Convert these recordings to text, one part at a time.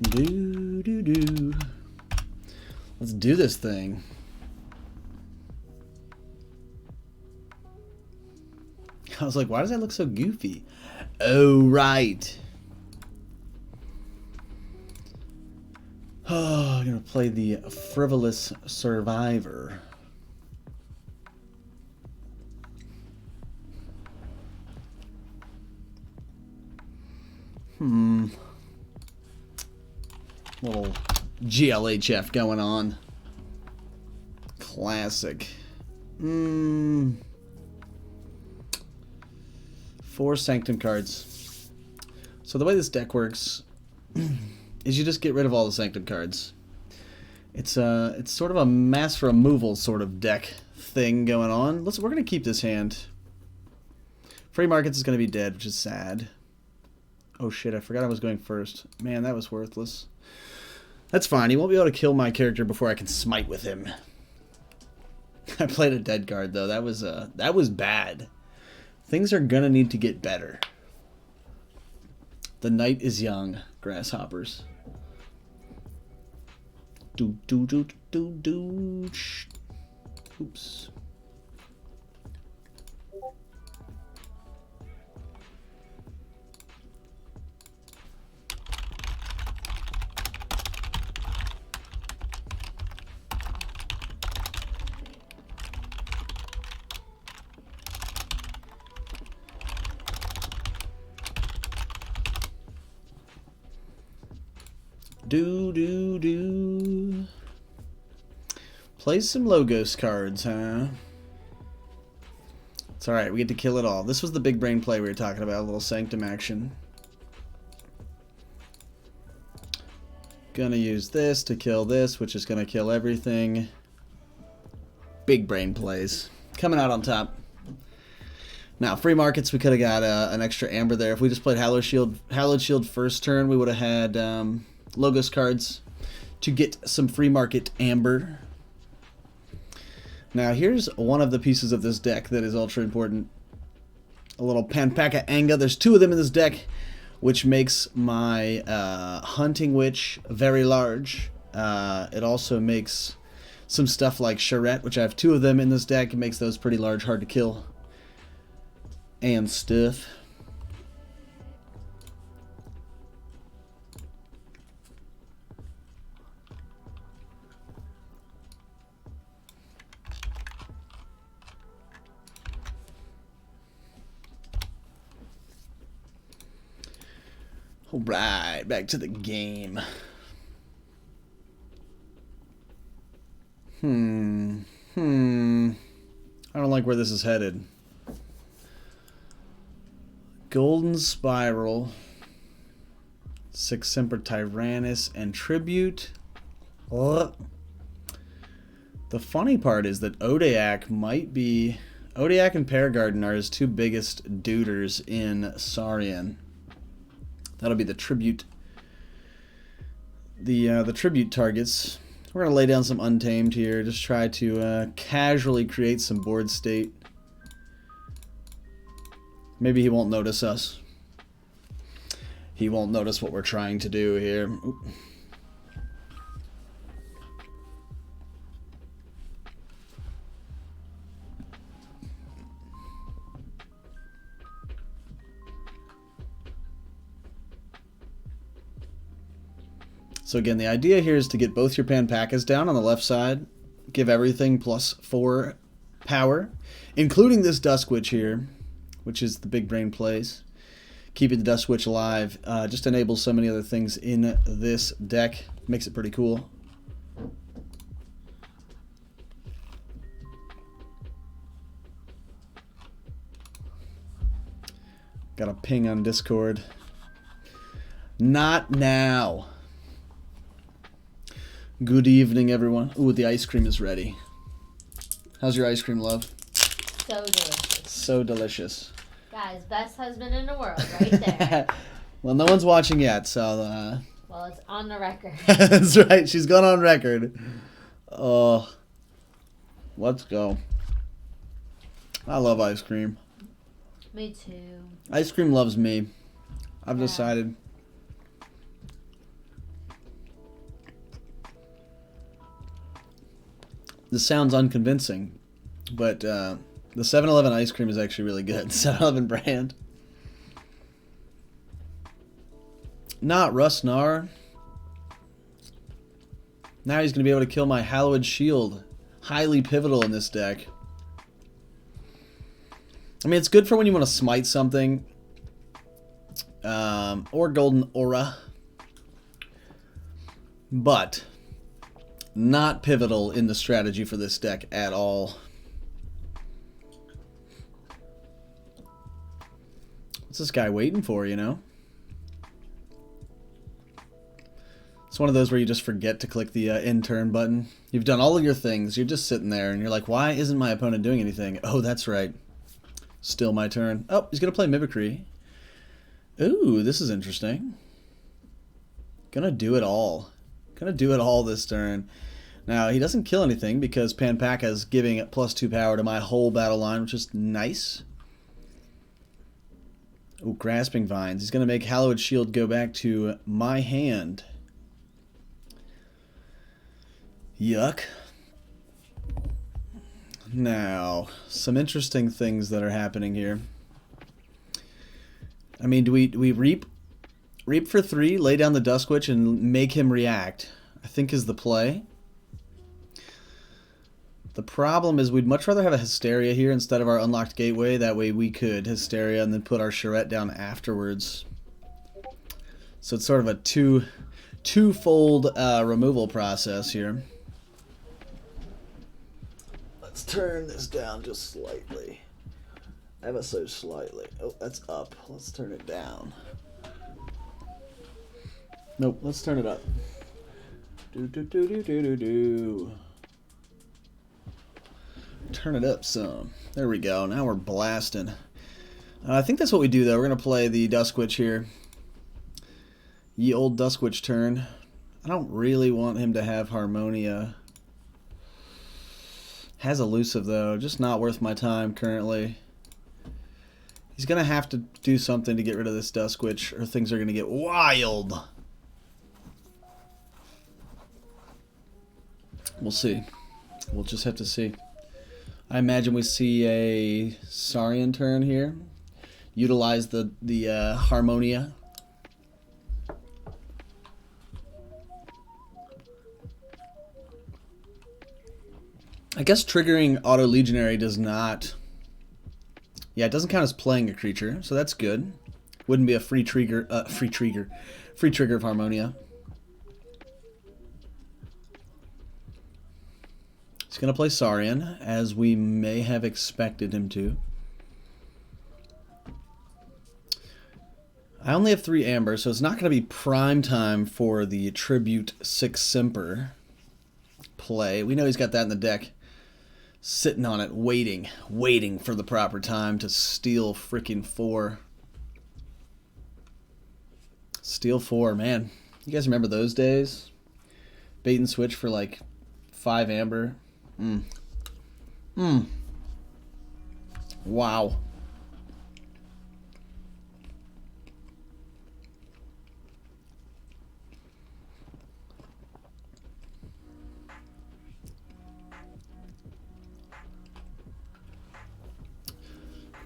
Do, do, do. Let's do this thing. I was like, why does that look so goofy? Oh, right. Oh, I'm going to play the Frivolous Survivor. Little GLHF going on. Classic. 4 Sanctum cards. So the way this deck works is you just get rid of all the Sanctum cards. It's sort of a mass removal sort of deck thing going on. We're gonna keep this hand. Free Markets is gonna be dead, which is sad. Oh shit, I forgot I was going first. Man, that was worthless. That's fine. He won't be able to kill my character before I can smite with him. I played a dead card though. That was bad. Things are gonna need to get better. The night is young, grasshoppers. Do do do do do. Oops. Do. Play some Logos cards, huh? It's alright, we get to kill it all. This was the big brain play we were talking about, a little Sanctum action. Gonna use this to kill this, which is gonna kill everything. Big brain plays. Coming out on top. Now, Free Markets, we could have got an extra Amber there. If we just played Hallowed Shield first turn, we would have had Logos cards to get some Free Market Amber. Now, here's one of the pieces of this deck that is ultra important. A little Panpaka Anga. There's 2 of them in this deck, which makes my Hunting Witch very large. It also makes some stuff like Charette, which I have 2 of them in this deck. It makes those pretty large, hard to kill. And stuff. Alright, back to the game. I don't like where this is headed. Golden Spiral, 6 Semper Tyrannus, and Tribute. The funny part is that Odeak might be... Odeak and Paragarden are his 2 biggest duders in Saurian. That'll be the Tribute. The Tribute targets. We're going to lay down some Untamed here. Just try to casually create some board state. Maybe he won't notice us. He won't notice what we're trying to do here. Oop. So again, the idea here is to get both your Panpakas down on the left side, give everything +4 power, including this Dusk Witch here, which is the big brain plays. Keeping the Dusk Witch alive just enables so many other things in this deck. Makes it pretty cool. Got a ping on Discord. Not now. Good evening, everyone. Ooh, the ice cream is ready. How's your ice cream, love? So delicious. So delicious. Guys, best husband in the world, right there. Well, no one's watching yet, so... Well, it's on the record. That's right. She's gone on record. Oh, let's go. I love ice cream. Me too. Ice cream loves me. I've decided. This sounds unconvincing, but the 7-Eleven ice cream is actually really good. 7-Eleven brand. Not Rustnar. Now he's going to be able to kill my Hallowed Shield. Highly pivotal in this deck. I mean, it's good for when you want to smite something. Or Golden Aura. But not pivotal in the strategy for this deck at all. What's this guy waiting for, you know? It's one of those where you just forget to click the end turn button. You've done all of your things. You're just sitting there, and you're like, why isn't my opponent doing anything? Oh, that's right. Still my turn. Oh, he's going to play Mimicry. Ooh, this is interesting. Gonna do it all. Gonna do it all this turn. Now, he doesn't kill anything because Panpaca is giving it +2 power to my whole battle line, which is nice. Ooh, Grasping Vines. He's going to make Hallowed Shield go back to my hand. Yuck. Now, some interesting things that are happening here. I mean, do we reap for 3, lay down the Dusk Witch, and make him react? I think is the play. The problem is we'd much rather have a Hysteria here instead of our Unlocked Gateway. That way we could Hysteria and then put our Charette down afterwards. So it's sort of a twofold removal process here. Let's turn this down just slightly. Ever so slightly. Oh, that's up. Let's turn it down. Nope, let's turn it up. Do. Turn it up some. There we go. Now we're blasting. I think that's what we do, though. We're going to play the Dusk Witch here. Ye old Dusk Witch turn. I don't really want him to have Harmonia. Has Elusive, though. Just not worth my time currently. He's going to have to do something to get rid of this Dusk Witch, or things are going to get wild. We'll see. We'll just have to see. I imagine we see a Saurian turn here. Utilize the Harmonia. I guess triggering Auto Legionary does not... Yeah, it doesn't count as playing a creature, so that's good. Wouldn't be a free trigger of Harmonia. He's going to play Saurian, as we may have expected him to. I only have 3 Amber, so it's not going to be prime time for the Tribute 6 Simper play. We know he's got that in the deck. Sitting on it, waiting for the proper time to steal freaking 4. Steal 4, man. You guys remember those days? Bait and switch for like 5 Amber. Wow.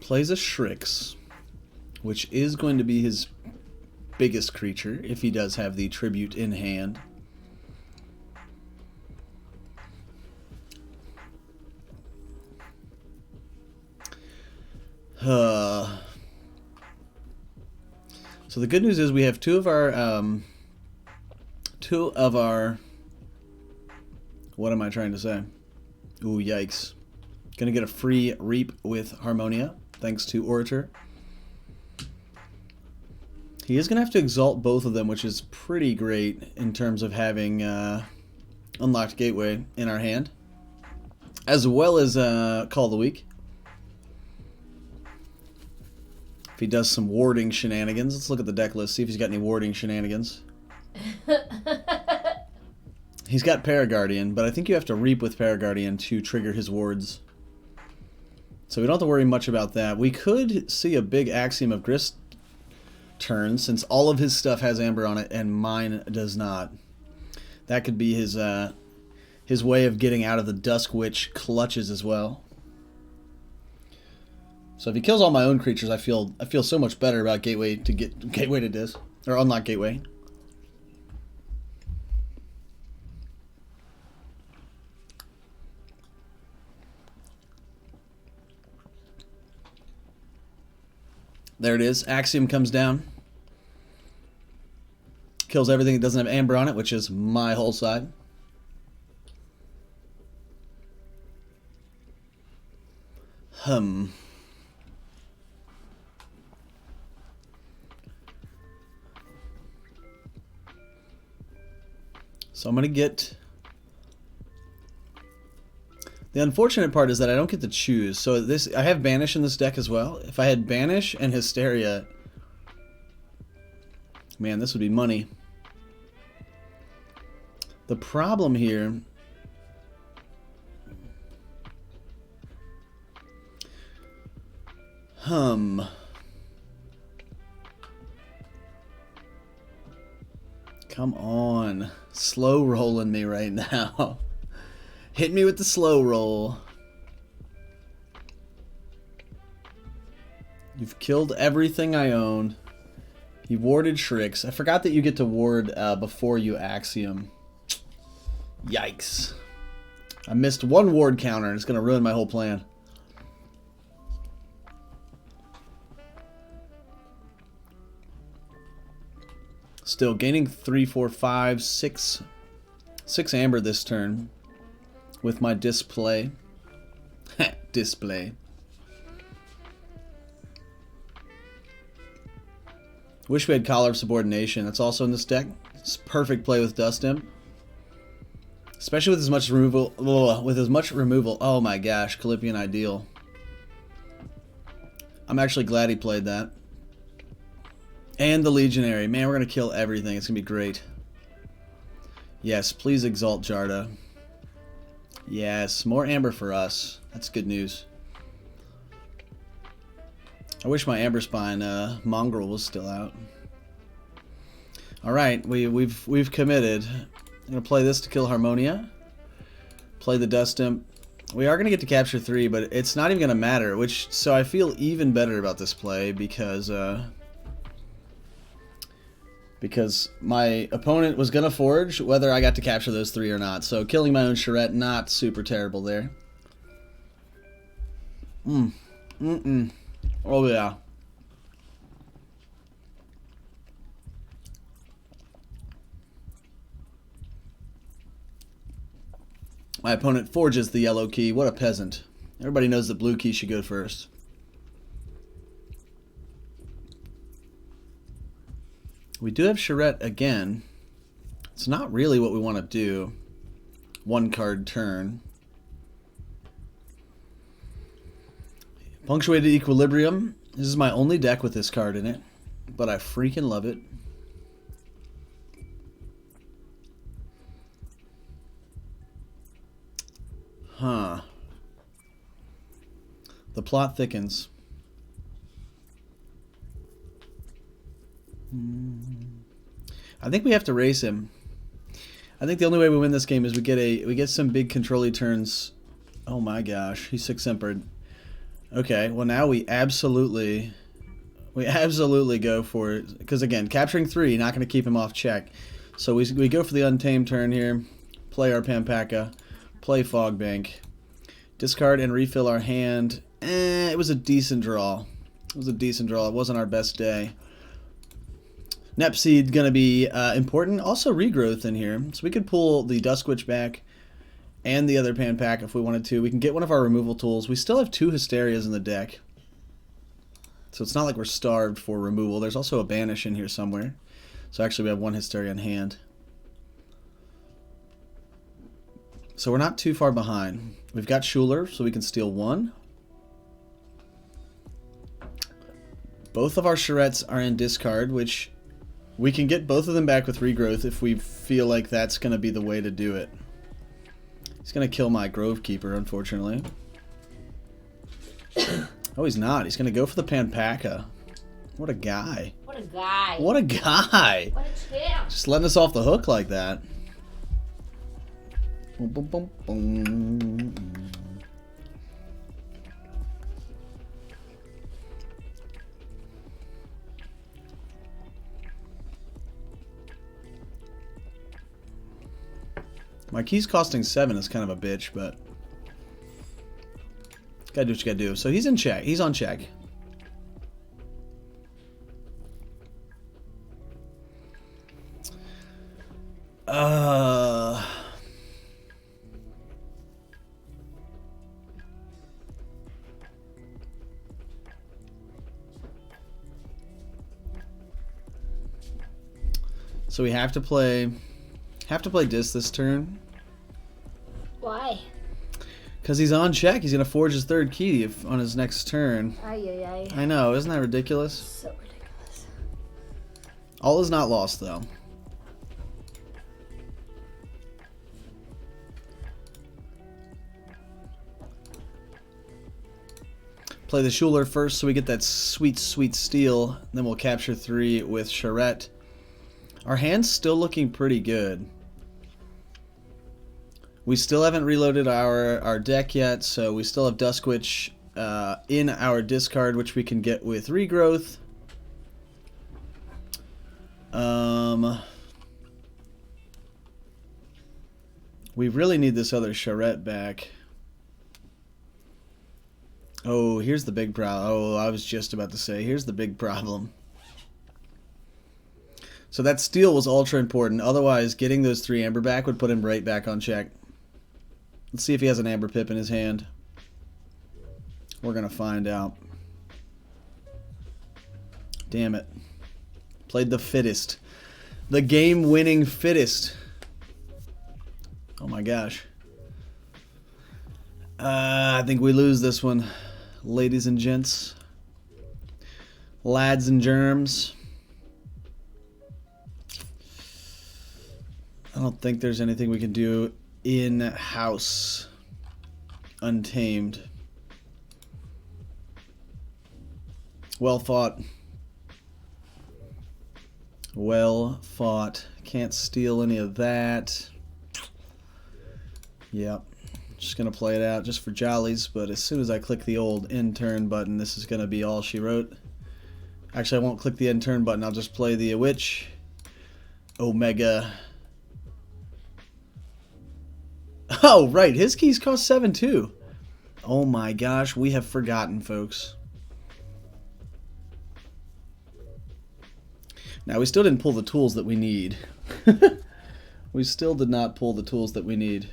Plays a Shrix, which is going to be his biggest creature if he does have the tribute in hand. So the good news is we have two of our what am I trying to say? Ooh, yikes. Gonna get a free Reap with Harmonia, thanks to Orator. He is gonna have to exalt both of them, which is pretty great in terms of having Unlocked Gateway in our hand, as well as Call of the Week. If he does some warding shenanigans, let's look at the deck list, see if he's got any warding shenanigans. He's got Paraguardian, but I think you have to Reap with Paraguardian to trigger his wards. So we don't have to worry much about that. We could see a big Axiom of Grist turn, since all of his stuff has Amber on it and mine does not. That could be his his way of getting out of the Dusk Witch clutches as well. So if he kills all my own creatures, I feel so much better about Gateway to Dis, or Unlock Gateway. There it is. Axiom comes down. Kills everything that doesn't have Amber on it, which is my whole side. So I'm going to get... The unfortunate part is that I don't get to choose. So this, I have Banish in this deck as well. If I had Banish and Hysteria, man, this would be money. The problem here... Come on. Slow rolling me right now. Hit me with the slow roll. You've killed everything I own. You warded Shrix. I forgot that you get to ward before you Axiom. Yikes. I missed one ward counter and it's going to ruin my whole plan. Still gaining 3, 4, 5, 6 amber this turn with my display. Display. Wish we had Collar of Subordination. That's also in this deck. It's perfect play with Dust Imp. Especially with as much removal. Oh my gosh, Calypian Ideal. I'm actually glad he played that. And the Legionary. Man, we're going to kill everything. It's going to be great. Yes, please exalt Jarda. Yes, more Amber for us. That's good news. I wish my Amber Spine Mongrel was still out. Alright, we've committed. I'm going to play this to kill Harmonia. Play the Dust Imp. We are going to get to capture 3, but it's not even going to matter. So I feel even better about this play because my opponent was going to forge whether I got to capture those 3 or not. So killing my own Charette, not super terrible there. Oh yeah. My opponent forges the yellow key. What a peasant. Everybody knows that blue key should go first. We do have Charette again. It's not really what we want to do. 1 card turn. Punctuated Equilibrium. This is my only deck with this card in it, but I freaking love it. Huh. The plot thickens. I think we have to race him. I think the only way we win this game is we get some big control-y turns. Oh my gosh, he's 6-empered. Okay, well now we absolutely go for it. Because again, capturing 3, not going to keep him off check. So we go for the Untamed turn here. Play our Pampaka. Play Fogbank. Discard and refill our hand. It was a decent draw. It was a decent draw. It wasn't our best day. Nepseed going to be important. Also Regrowth in here. So we could pull the Duskwitch back and the other Panpack if we wanted to. We can get one of our removal tools. We still have 2 Hysterias in the deck. So it's not like we're starved for removal. There's also a Banish in here somewhere. So actually we have 1 Hysteria in hand. So we're not too far behind. We've got Schuler, so we can steal 1. Both of our Charettes are in discard, which we can get both of them back with Regrowth if we feel like that's going to be the way to do it. He's going to kill my Grovekeeper, unfortunately. Oh, he's not. He's going to go for the Panpaka. What a guy. What a guy. What a guy. What a champ. Just letting us off the hook like that. Boom, boom, boom, boom. My key's costing 7 is kind of a bitch, but gotta do what you gotta do. So he's in check. He's on check. So we have to play Dis this turn. Why? Because he's on check. He's gonna forge his third key on his next turn. Ay, ay, ay. I know, isn't that ridiculous? So ridiculous. All is not lost, though. Play the Schuler first so we get that sweet, sweet steal. Then we'll capture 3 with Charette. Our hand's still looking pretty good. We still haven't reloaded our deck yet, so we still have Duskwitch in our discard, which we can get with Regrowth. We really need this other Charette back. Oh, here's the big problem. Oh, I was just about to say, here's the big problem. So that steal was ultra important. Otherwise, getting those 3 Amber back would put him right back on check. Let's see if he has an Amber Pip in his hand. We're going to find out. Damn it. Played the fittest. The game-winning fittest. Oh my gosh. I think we lose this one. Ladies and gents. Lads and germs. I don't think there's anything we can do in-house. Untamed. Well fought. Well fought. Can't steal any of that. Yep. Just going to play it out just for jollies, but as soon as I click the old end turn button, this is going to be all she wrote. Actually, I won't click the end turn button. I'll just play the Witch. Omega. Oh, right. His keys cost 7 too. Oh my gosh. We have forgotten, folks. Now, we still didn't pull the tools that we need. We still did not pull the tools that we need.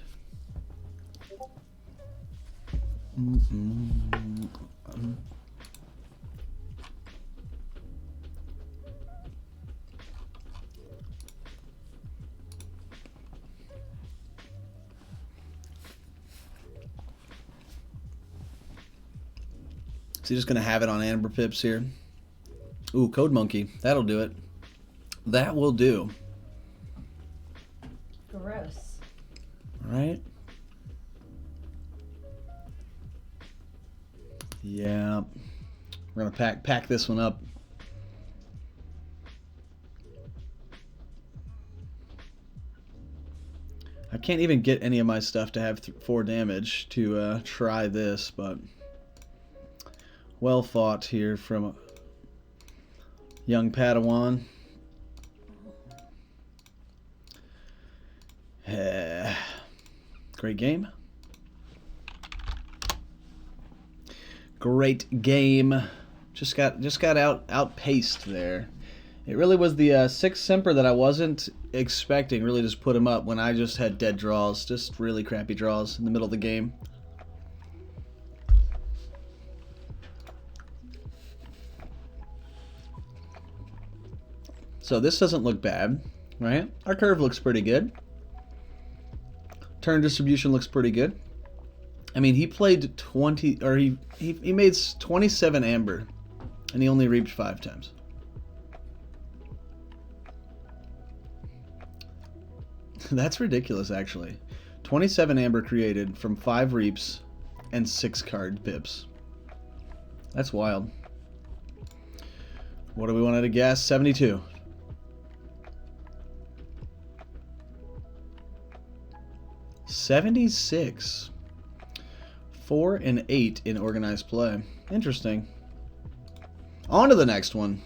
Is he just going to have it on Amber Pips here? Ooh, Code Monkey. That'll do it. That will do. Gross. All right. Yeah. We're going to pack this one up. I can't even get any of my stuff to have 4 damage to try this, but well fought here from a young Padawan. Great game. Great game. Just got outpaced there. It really was the 6 Simper that I wasn't expecting. Really just put him up when I just had dead draws. Just really crappy draws in the middle of the game. So this doesn't look bad, right? Our curve looks pretty good. Turn distribution looks pretty good. I mean, he played 20, or he made 27 Amber, and he only reaped 5 times. That's ridiculous, actually. 27 Amber created from 5 reaps and 6 card pips. That's wild. What do we want to guess? 72. 76. 4 and 8 in organized play. Interesting. On to the next one.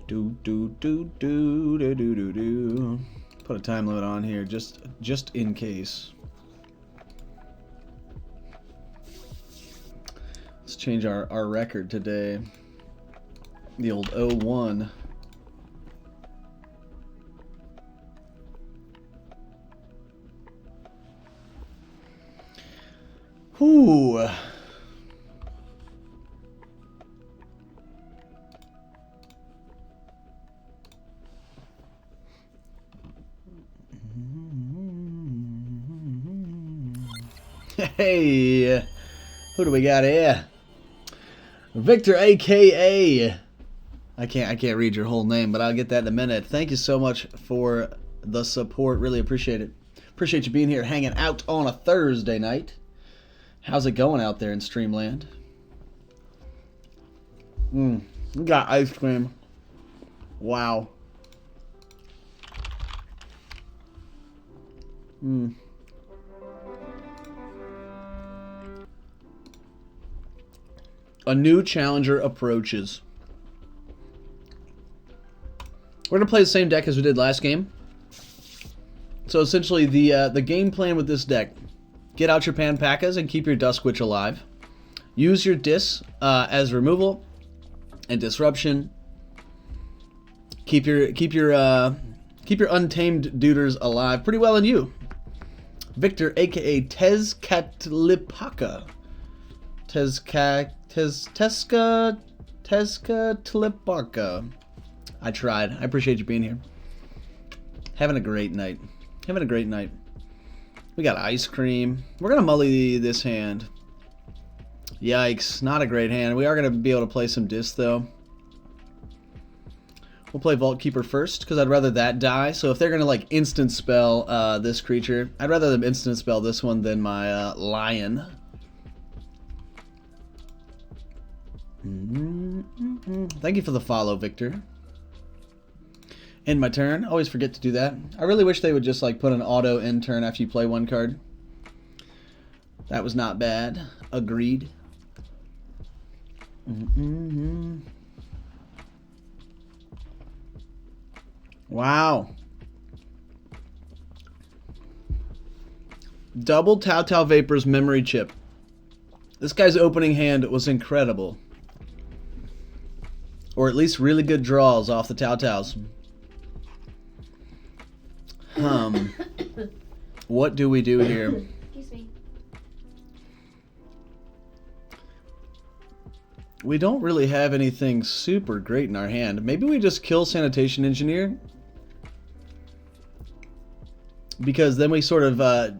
Do do do do do do do do. Put a time limit on here just in case. Let's change our record today. The old 0-1. Whew. Hey, who do we got here? Victor, aka I can't read your whole name, but I'll get that in a minute. Thank you so much for the support. Really appreciate it. Appreciate you being here, hanging out on a Thursday night. How's it going out there in Streamland? We got ice cream. Wow. A new challenger approaches. We're gonna play the same deck as we did last game. So essentially, the game plan with this deck: get out your Panpacas and keep your Duskwitch alive. Use your Dis as removal and disruption. Keep your untamed duders alive pretty well in you. Victor, aka Tezcatlipaka. Tezcatlipaka. I tried. I appreciate you being here. Having a great night. Having a great night. We got ice cream. We're gonna mully this hand. Yikes, not a great hand. We are gonna be able to play some Dis though. We'll play Vault Keeper first, because I'd rather that die. So if they're gonna like instant spell this creature, I'd rather them instant spell this one than my lion. Thank you for the follow, Victor. End my turn. Always forget to do that. I really wish they would just like put an auto end turn after you play one card. That was not bad. Agreed. Wow. Double Tau Vapor's memory chip. This guy's opening hand was incredible. Or at least really good draws off the Taus. What do we do here? Excuse me. We don't really have anything super great in our hand. Maybe we just kill Sanitation Engineer. Because then we sort of,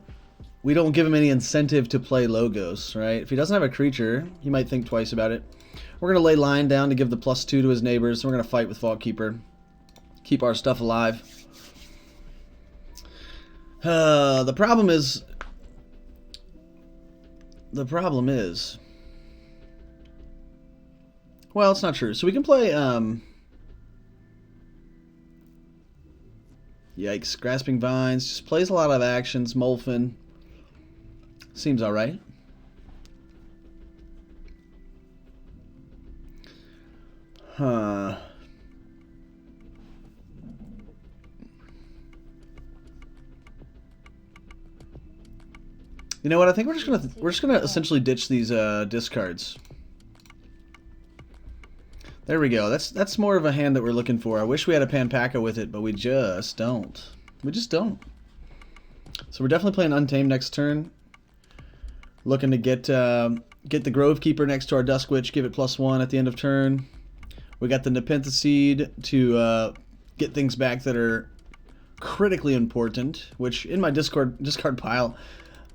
we don't give him any incentive to play Logos, right? If he doesn't have a creature, he might think twice about it. We're going to lay Lion down to give the +2 to his neighbors. We're going to fight with Vault Keeper. Keep our stuff alive. The problem is... Well, it's not true. So we can play, Yikes. Grasping Vines. Just plays a lot of actions. Molfin. Seems alright. Huh. You know what? I think we're just gonna essentially ditch these discards. There we go. That's more of a hand that we're looking for. I wish we had a Panpaca with it, but we just don't. We just don't. So we're definitely playing Untamed next turn. Looking to get the Grove Keeper next to our Duskwitch, give it +1 at the end of turn. We got the Nepenthe Seed to get things back that are critically important, which in my discard pile,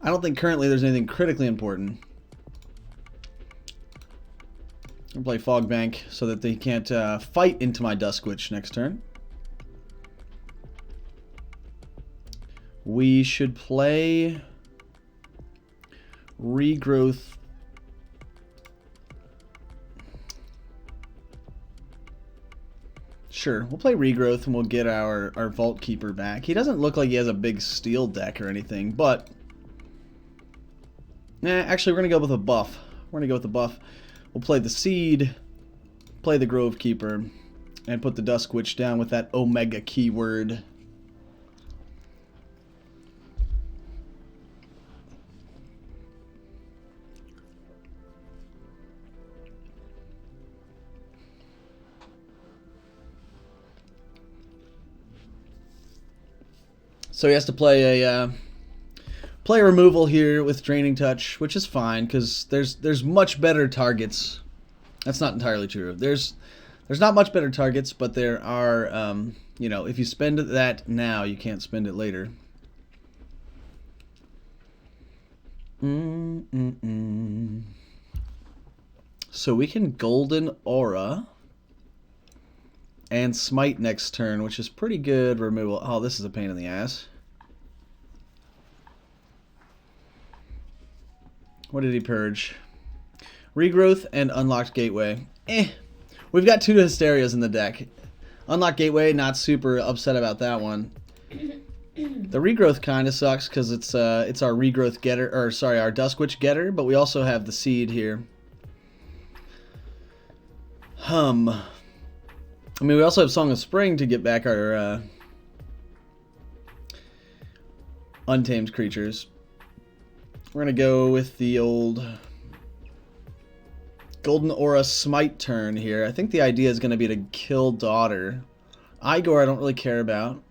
I don't think currently there's anything critically important. I'll play Fog Bank so that they can't fight into my Duskwitch next turn. We should play Regrowth. Sure, we'll play Regrowth and we'll get our Vault Keeper back. He doesn't look like he has a big steel deck or anything, but... actually, we're going to go with a buff. We're going to go with the buff. We'll play the Seed, play the Grove Keeper, and put the Dusk Witch down with that Omega keyword. So he has to play a removal here with Draining Touch, which is fine because there's much better targets. That's not entirely true. There's not much better targets, but there are you know, if you spend that now, you can't spend it later. So we can Golden Aura and Smite next turn, which is pretty good removal. Oh, this is a pain in the ass. What did he purge? Regrowth and Unlocked Gateway. We've got 2 Hysterias in the deck. Unlocked Gateway, not super upset about that one. The Regrowth kind of sucks because it's our Regrowth getter, or sorry, our Dusk Witch getter, but we also have the Seed here. I mean, we also have Song of Spring to get back our untamed creatures. We're going to go with the old Golden Aura Smite turn here. I think the idea is going to be to kill Daughter. Igor I don't really care about.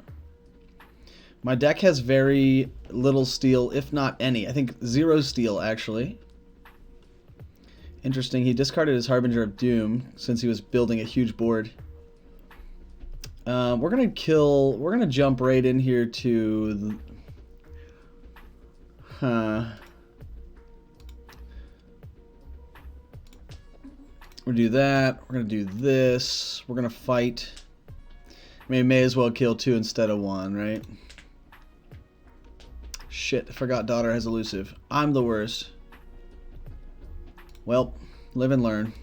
My deck has very little steel, if not any. I think 0 steel, actually. Interesting, he discarded his Harbinger of Doom since he was building a huge board. We're gonna jump right in here to we'll do that. We're gonna do this. We're gonna fight. We may as well kill 2 instead of 1, right? Shit, I forgot Daughter has elusive. I'm the worst. Well, live and learn.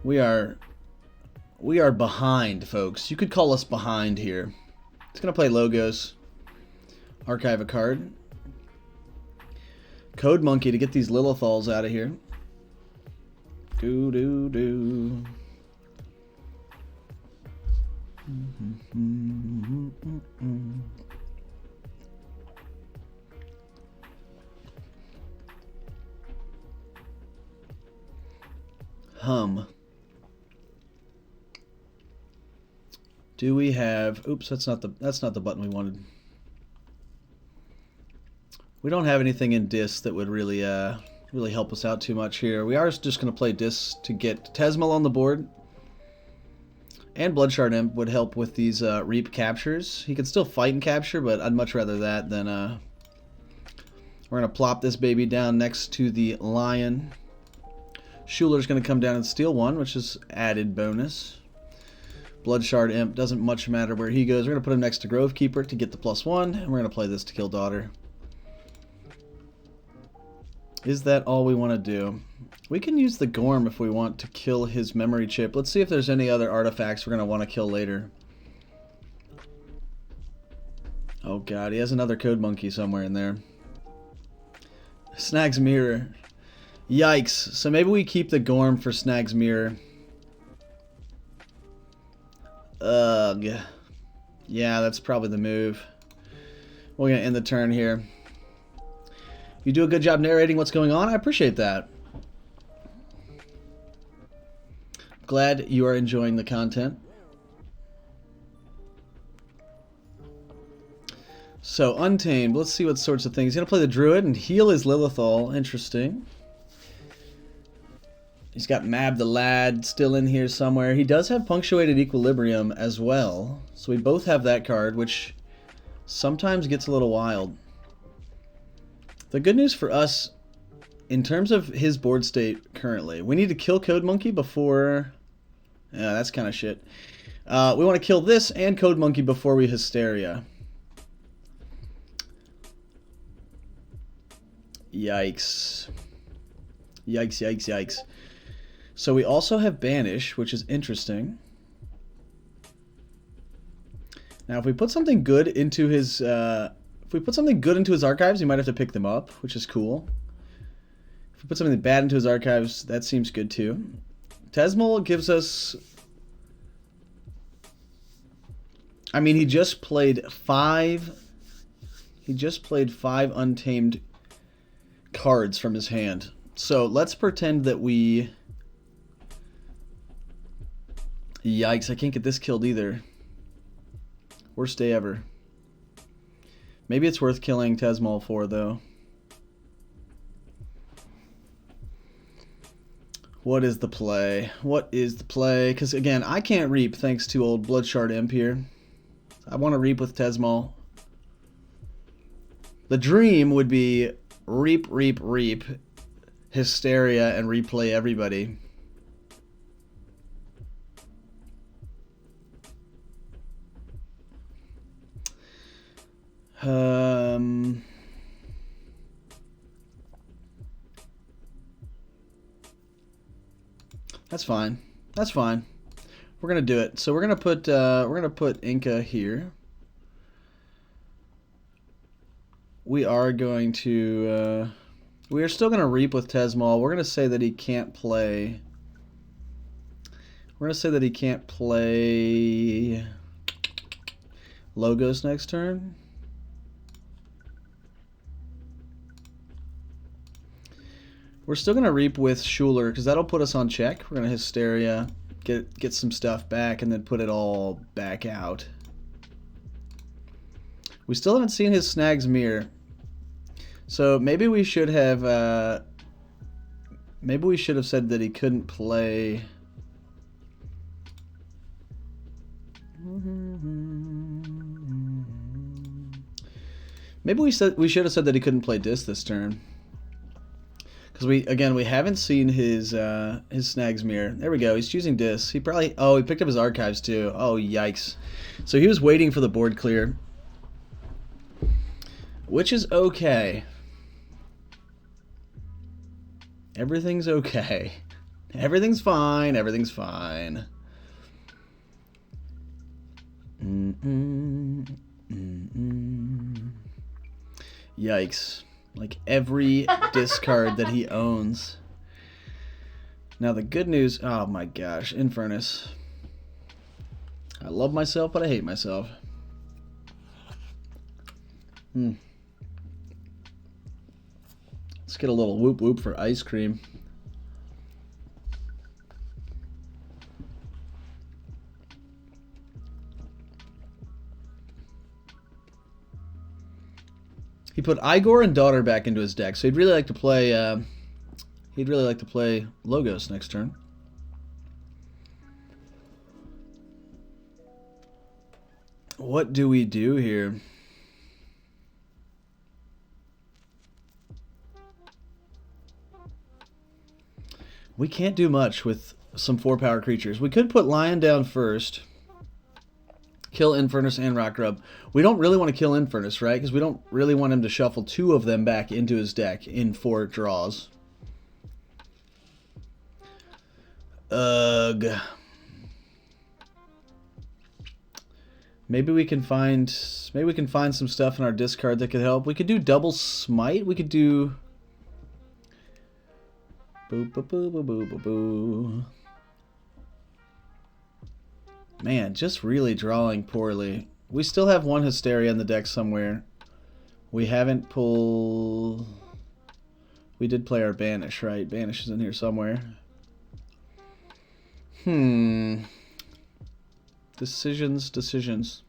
We are behind, folks. You could call us behind here. It's gonna play Logos. Archive a card. Code Monkey to get these Lilithals out of here. Do. Do we have... Oops, that's not the button we wanted. We don't have anything in Dis that would really help us out too much here. We are just going to play Dis to get Tesmal on the board. And Bloodshard Imp would help with these Reap captures. He could still fight and capture, but I'd much rather that than... We're going to plop this baby down next to the Lion. Schuler's going to come down and steal 1, which is added bonus. Bloodshard Imp doesn't much matter where he goes. We're going to put him next to Grove Keeper to get the +1, and we're going to play this to kill Daughter. Is that all we want to do? We can use the Gorm if we want to kill his memory chip. Let's see if there's any other artifacts we're going to want to kill later. Oh god, he has another Code Monkey somewhere in there. Snag's Mirror. Yikes. So maybe we keep the Gorm for Snag's Mirror. Ugh. Yeah, that's probably the move. We're going to end the turn here. You do a good job narrating what's going on. I appreciate that. Glad you are enjoying the content. So, Untamed. Let's see what sorts of things. He's going to play the Druid and heal his Lilithal. Interesting. He's got Mab the Lad still in here somewhere. He does have Punctuated Equilibrium as well. So we both have that card, which sometimes gets a little wild. The good news for us, in terms of his board state currently, we need to kill Code Monkey before... Yeah, that's kind of shit. We want to kill this and Code Monkey before we Hysteria. Yikes. Yikes, yikes, yikes. So we also have Banish, which is interesting. Now, if we put something good into his archives, he might have to pick them up, which is cool. If we put something bad into his archives, that seems good too. Tesmal gives us... I mean, he just played 5 untamed cards from his hand. So let's pretend that we... Yikes, I can't get this killed either. Worst day ever. Maybe it's worth killing Tesmal for, though. What is the play? What is the play? Because, again, I can't reap thanks to old Bloodshard Imp here. I want to reap with Tesmal. The dream would be reap, reap, reap, Hysteria, and replay everybody. That's fine. That's fine. We're gonna do it. So we're gonna put Inca here. We are going to we are still gonna reap with Tesmal. We're gonna say that he can't play. We're gonna say that he can't play Logos next turn. We're still going to reap with Schuler because that'll put us on check. We're going to Hysteria, get some stuff back, and then put it all back out. We still haven't seen his Snag's Mirror. So maybe we should have said that he couldn't play. Maybe we should have said that he couldn't play Dis this turn. Because we haven't seen his Snag's Mirror. There we go. He's choosing Dis. He probably... Oh, he picked up his archives too. Oh, yikes. So he was waiting for the board clear. Which is okay. Everything's okay. Everything's fine. Everything's fine. Yikes. Like every discard that he owns. Now the good news... Oh my gosh. Infernus. I love myself, but I hate myself. Let's get a little whoop whoop for ice cream. He put Igor and Daughter back into his deck, so he'd really like to play. Logos next turn. What do we do here? We can't do much with some 4-power creatures. We could put Lion down first. Kill Infernus and Rock Grub. We don't really want to kill Infernus, right? Because we don't really want him to shuffle 2 of them back into his deck in 4 draws. Ugh. Maybe we can find some stuff in our discard that could help. We could do double smite. We could do boo boo boo boo boo boo boo. Man, just really drawing poorly. We still have one Hysteria in the deck somewhere. We haven't pulled... We did play our Banish, right? Banish is in here somewhere. Decisions.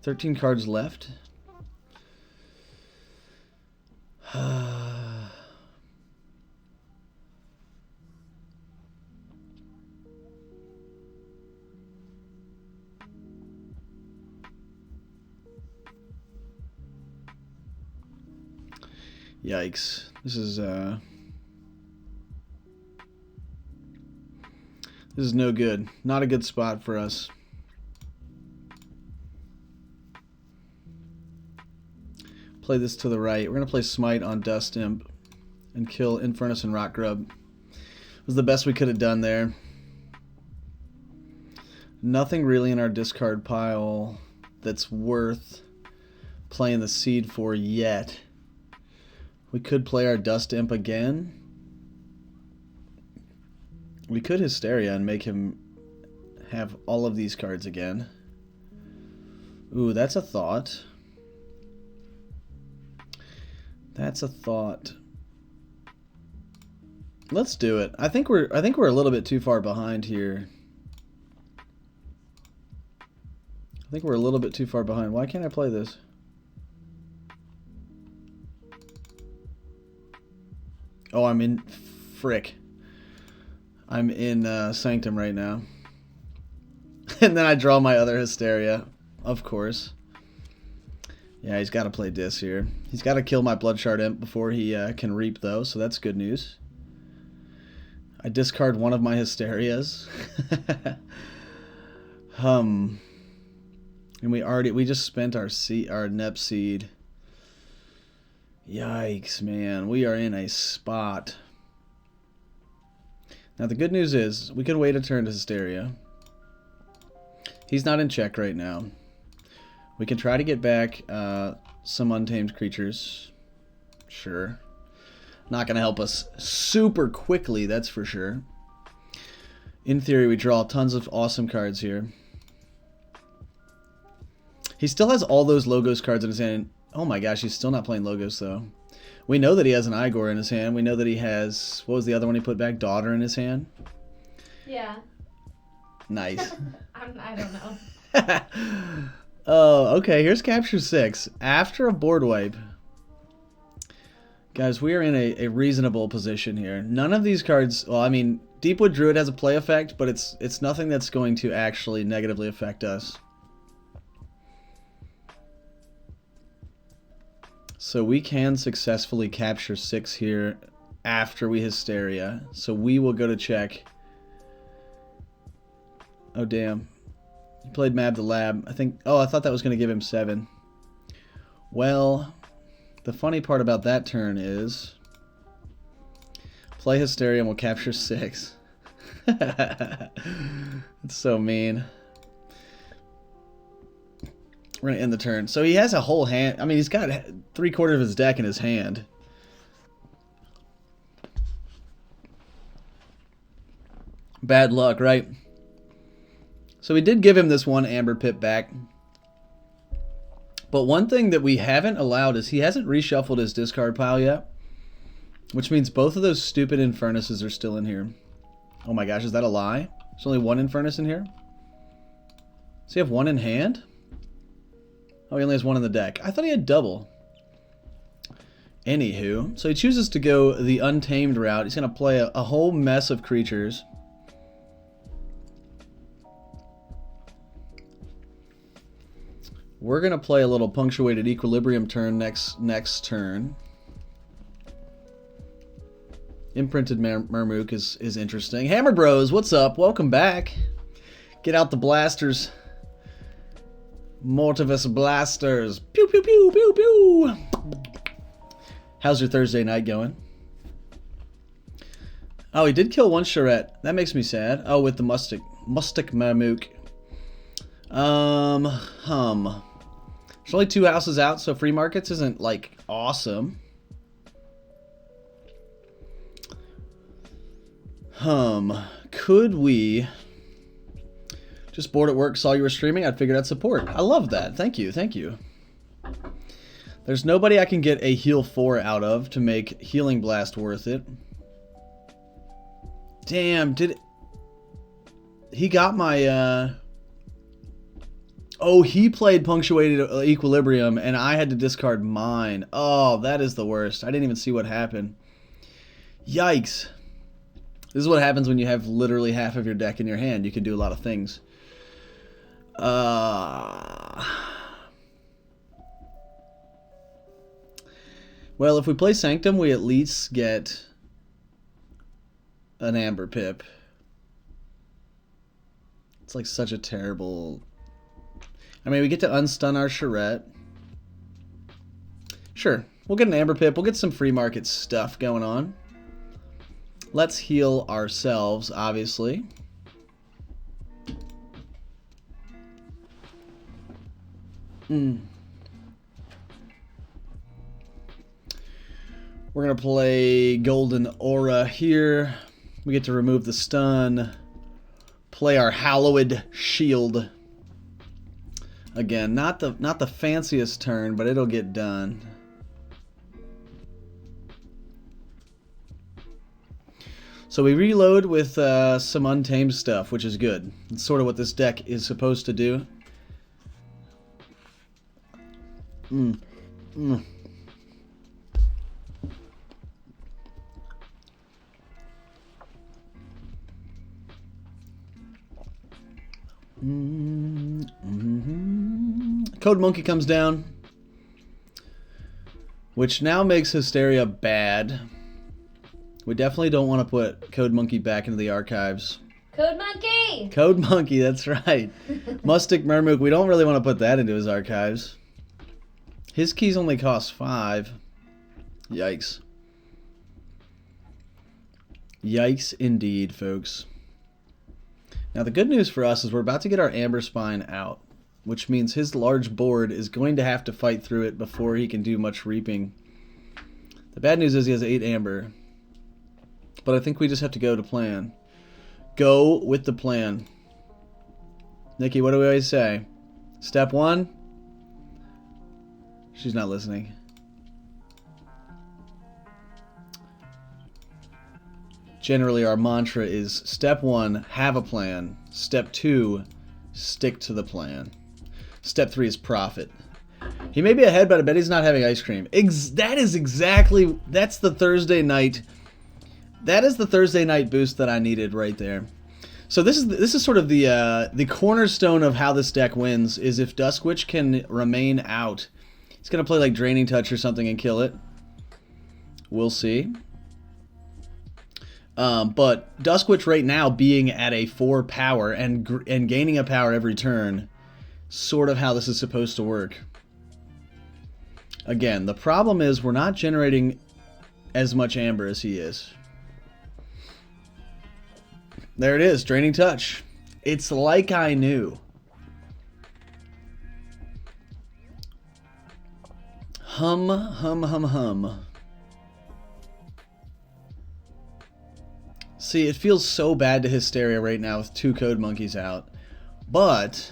13 cards left. Yikes. This is no good. Not a good spot for us. Play this to the right. We're going to play Smite on Dust Imp and kill Infernus and Rock Grub. It was the best we could have done there. Nothing really in our discard pile that's worth playing the seed for yet. We could play our Dust Imp again. We could Hysteria and make him have all of these cards again. Ooh, that's a thought. That's a thought. Let's do it. I think we're a little bit too far behind here. I think we're a little bit too far behind. Why can't I play this? Oh, I'm in frick. I'm in Sanctum right now. And then I draw my other Hysteria, of course. Yeah, he's got to play Dis here. He's got to kill my Bloodshard Imp before he can reap, though, so that's good news. I discard one of my Hysterias. And we just spent our Nep seed. Yikes, man. We are in a spot. Now, the good news is we could wait a turn to Hysteria. He's not in check right now. We can try to get back some untamed creatures. Sure. Not going to help us super quickly, that's for sure. In theory, we draw tons of awesome cards here. He still has all those Logos cards in his hand. Oh my gosh, he's still not playing Logos, though. We know that he has an Igor in his hand. We know that he has... What was the other one he put back? Daughter in his hand? Yeah. Nice. I don't know. Oh, okay. Here's Capture 6. After a board wipe. Guys, we are in a reasonable position here. None of these cards... Well, I mean, Deepwood Druid has a play effect, but it's nothing that's going to actually negatively affect us. So we can successfully capture 6 here after we Hysteria. So we will go to check. Oh, damn. He played Mab the Lab. I think... Oh, I thought that was going to give him 7. Well, the funny part about that turn is... Play Hysteria and we'll capture 6. It's so mean. We're going to end the turn. So he has a whole hand. I mean, he's got 3/4 of his deck in his hand. Bad luck, right? So we did give him this one Amber Pip back. But one thing that we haven't allowed is he hasn't reshuffled his discard pile yet. Which means both of those stupid Infernuses are still in here. Oh my gosh, is that a lie? There's only one Infernus in here? Does he have one in hand? Oh, he only has one in the deck. I thought he had double. Anywho, so he chooses to go the Untamed route. He's going to play a whole mess of creatures. We're going to play a little Punctuated Equilibrium turn next turn. Imprinted Murmook is interesting. Hammer Bros, what's up? Welcome back. Get out the blasters. Mortivus Blasters. Pew, pew, pew, pew, pew. How's your Thursday night going? Oh, he did kill one Charette. That makes me sad. Oh, with the Mustic Murmook. There's only 2 houses out, so free markets isn't, like, awesome. Could we... Just bored at work, saw you were streaming, I'd figured I'd support. I love that. Thank you, thank you. There's nobody I can get a heal 4 out of to make Healing Blast worth it. Damn, he got my, Oh, he played Punctuated Equilibrium, and I had to discard mine. Oh, that is the worst. I didn't even see what happened. Yikes. This is what happens when you have literally half of your deck in your hand. You can do a lot of things. Well, if we play Sanctum, we at least get an Amber Pip. It's like such a terrible... I mean, we get to unstun our Charette. Sure, we'll get an Amber Pip. We'll get some free market stuff going on. Let's heal ourselves, obviously. We're going to play Golden Aura here. We get to remove the stun. Play our Hallowed Shield. Again, not the fanciest turn, but it'll get done. So we reload with some Untamed stuff, which is good. It's sort of what this deck is supposed to do. Code Monkey comes down, which now makes Hysteria bad. We definitely don't want to put Code Monkey back into the archives. Code Monkey! Code Monkey, that's right. Mustic Mermook, we don't really want to put that into his archives. His keys only cost 5. Yikes. Yikes indeed, folks. Now the good news for us is we're about to get our Amber Spine out, which means his large board is going to have to fight through it before he can do much reaping. The bad news is he has 8 Amber. But I think we just have to go to plan. Go with the plan. Nikki, what do we always say? Step 1? She's not listening. Generally, our mantra is step 1, have a plan. Step 2, stick to the plan. Step 3 is profit. He may be ahead, but I bet he's not having ice cream. That's the Thursday night. That is the Thursday night boost that I needed right there. So this is sort of the cornerstone of how this deck wins, is if Duskwitch can remain out. He's going to play like Draining Touch or something and kill it. We'll see. But Duskwitch right now being at a 4 power and gaining a power every turn, sort of how this is supposed to work. Again, the problem is we're not generating as much Amber as he is. There it is, Draining Touch. It's like I knew. Hum, hum, hum, hum. See, it feels so bad to Hysteria right now with 2 Code Monkeys out. But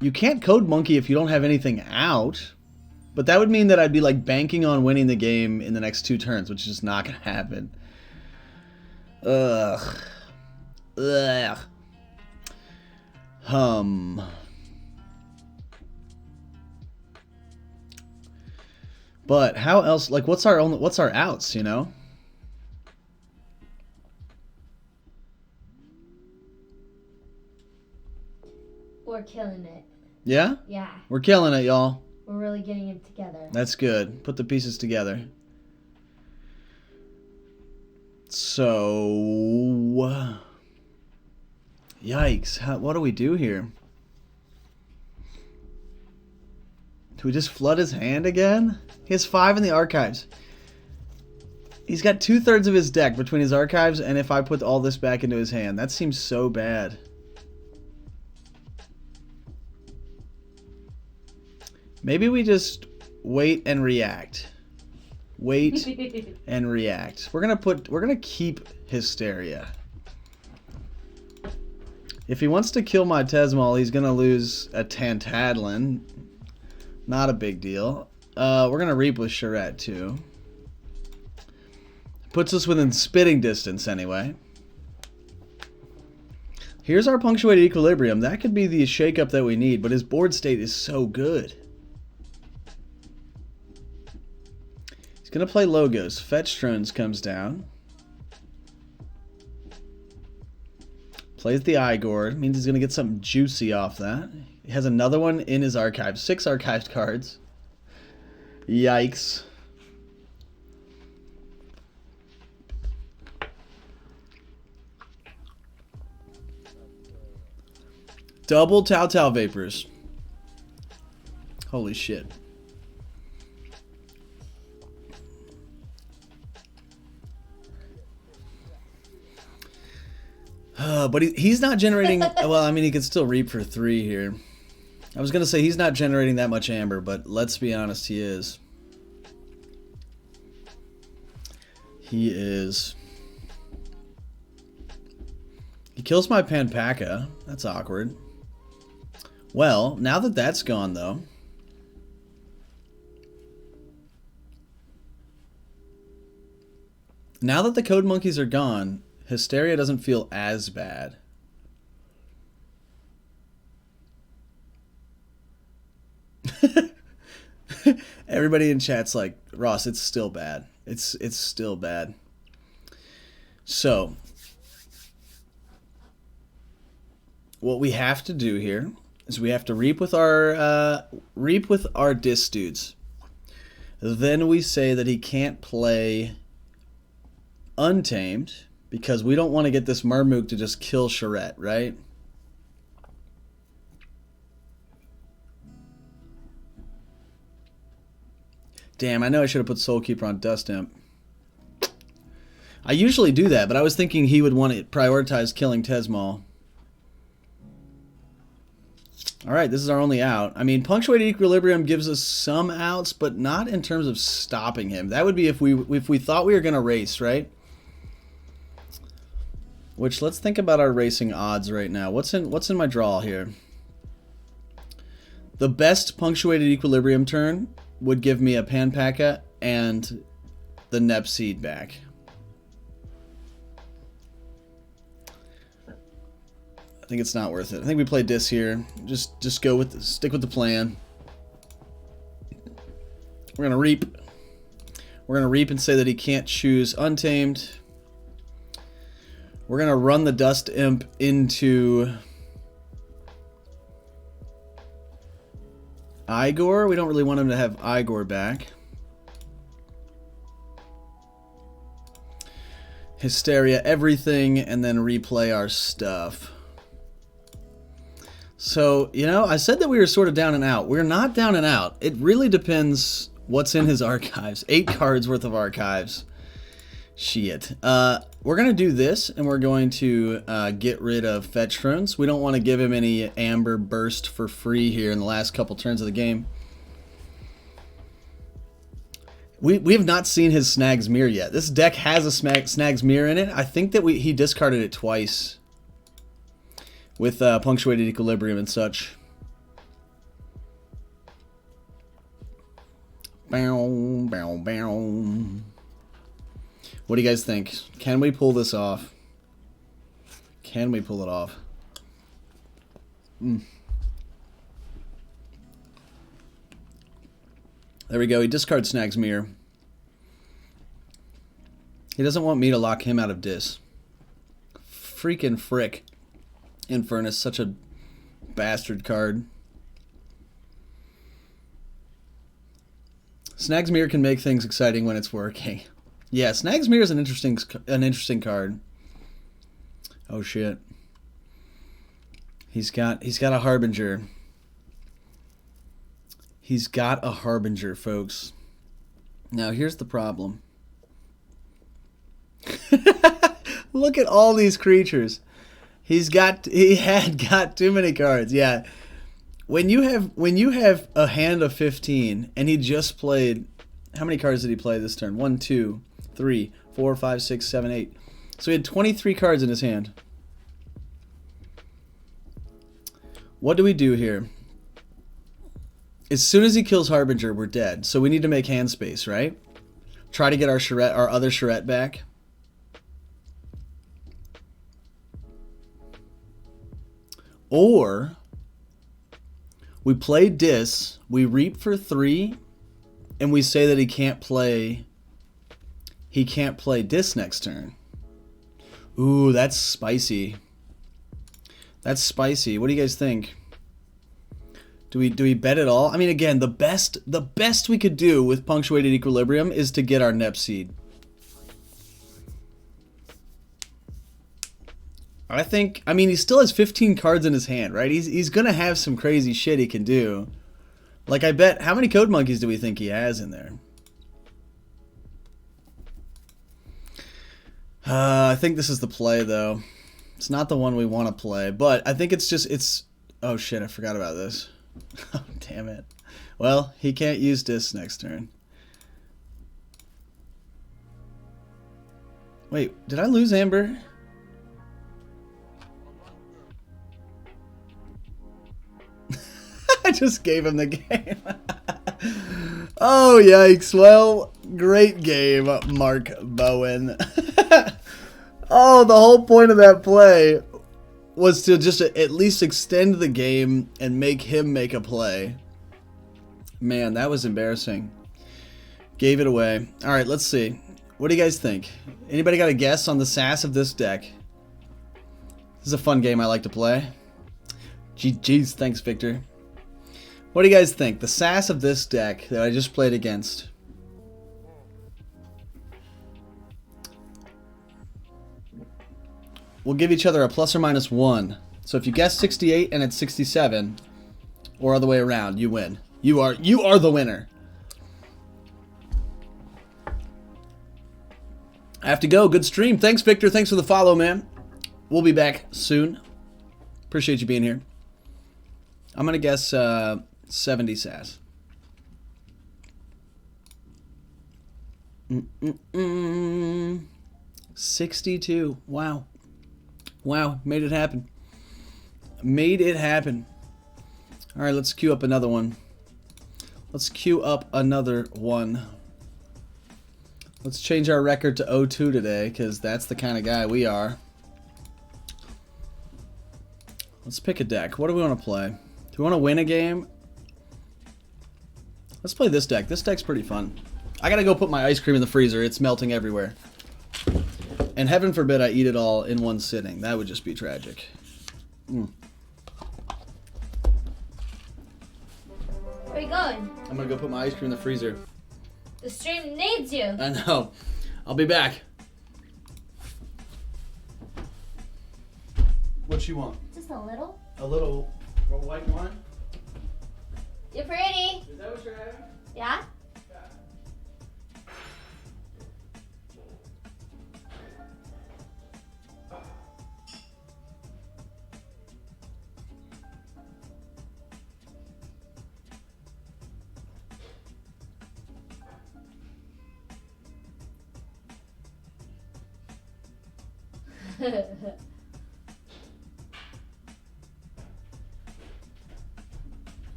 you can't Code Monkey if you don't have anything out. But that would mean that I'd be like banking on winning the game in the next 2 turns, which is just not going to happen. Ugh. Ugh. Hum. But how else? Like, what's our outs? You know. We're killing it. Yeah. Yeah. We're killing it, y'all. We're really getting it together. That's good. Put the pieces together. So, yikes. What do we do here? Do we just flood his hand again? He has 5 in the archives. He's got 2/3 of his deck between his archives and if I put all this back into his hand. That seems so bad. Maybe we just wait and react. Wait and react. We're gonna keep Hysteria. If he wants to kill my Tesmal, he's gonna lose a Tantadlin. Not a big deal. We're gonna reap with Charette too. Puts us within spitting distance anyway. Here's our punctuated equilibrium. That could be the shakeup that we need, but his board state is so good. He's going to play Logos. Fetch Drones comes down. Plays the Igor. Means he's going to get something juicy off that. He has another one in his archive. 6 archived cards. Yikes. Double Tau Vapors. Holy shit. But he's not generating... Well, I mean, he could still reap for 3 here. I was going to say he's not generating that much amber, but let's be honest, he is. He is. He kills my Panpaca. That's awkward. Well, now that that's gone, though. Now that the Code Monkeys are gone, Hysteria doesn't feel as bad. Everybody in chat's like, Ross, it's still bad. It's still bad. So, what we have to do here is we have to reap with our Dis dudes. Then we say that he can't play Untamed because we don't want to get this Marmook to just kill Charette, right? Damn, I know I should have put Soulkeeper on Dust Imp. I usually do that, but I was thinking he would want to prioritize killing Tesmal. Alright, this is our only out. I mean, Punctuated Equilibrium gives us some outs, but not in terms of stopping him. That would be if we thought we were going to race, right? Which, let's think about our racing odds right now. What's in my draw here? The best Punctuated Equilibrium turn would give me a Panpaca and the Nepseed back. I think it's not worth it. I think we play Dis here. Just go with stick with the plan. We're gonna reap. We're gonna reap and say that he can't choose Untamed. We're gonna run the Dust Imp into Igor. We don't really want him to have Igor back. Hysteria everything, and then replay our stuff. So, you know, I said that we were sort of down and out. We're not down and out. It really depends what's in his archives. 8 cards worth of archives. Shit. We're going to do this, and we're going to get rid of Fetch Thrones. We don't want to give him any Amber Burst for free here in the last couple turns of the game. We have not seen his Snag's Mirror yet. This deck has a Snag's Mirror in it. I think that he discarded it twice with Punctuated Equilibrium and such. Bow, bow, bow. What do you guys think? Can we pull this off? Can we pull it off? There we go. He discards Snag's Mirror. He doesn't want me to lock him out of Dis. Freaking frick. Infernus, such a bastard card. Snag's Mirror can make things exciting when it's working. Yeah, Snag's Mirror is an interesting card. Oh shit. He's got a Harbinger. He's got a Harbinger, folks. Now here's the problem. Look at all these creatures. He had got too many cards. Yeah. When you have a hand of 15 and he just played, how many cards did he play this turn? 1, 2, 3, 4, 5, 6, 7, 8. So he had 23 cards in his hand. What do we do here? As soon as he kills Harbinger, we're dead. So we need to make hand space, right? Try to get our other Charette back. Or we play Dis, we reap for 3, and we say that he can't play Dis next turn. Ooh, that's spicy. That's spicy. What do you guys think? Do we bet at all? I mean, again, the best we could do with Punctuated Equilibrium is to get our Nepseed. I mean, he still has 15 cards in his hand, right? He's gonna have some crazy shit he can do. Like, I bet, how many Code Monkeys do we think he has in there? I think this is the play, though. It's not the one we want to play, but I think it's oh shit, I forgot about this. Oh, damn it. Well, he can't use this next turn. Wait, did I lose Amber? I just gave him the game. Oh, yikes. Well, great game, Mark Bowen. Oh, the whole point of that play was to just at least extend the game and make him make a play. Man, that was embarrassing. Gave it away. All right, let's see. What do you guys think? Anybody got a guess on the sass of this deck? This is a fun game I like to play. Jeez, thanks, Victor. What do you guys think? The sass of this deck that I just played against. We'll give each other a plus or minus 1. So if you guess 68 and it's 67, or other way around, you win. You are the winner. I have to go. Good stream. Thanks, Victor. Thanks for the follow, man. We'll be back soon. Appreciate you being here. I'm going to guess 70 sass. 62. Wow. Wow. Made it happen. Made it happen. All right, let's queue up another one. Let's queue up another one. Let's change our record to 0-2 today, because that's the kind of guy we are. Let's pick a deck. What do we want to play? Do we want to win a game? Let's play this deck. This deck's pretty fun. I gotta go put my ice cream in the freezer. It's melting everywhere. And heaven forbid I eat it all in one sitting. That would just be tragic. Where are you going? I'm gonna go put my ice cream in the freezer. The stream needs you. I know. I'll be back. What you want? Just a little. A little white wine? You're pretty. Is that what you're having? Yeah?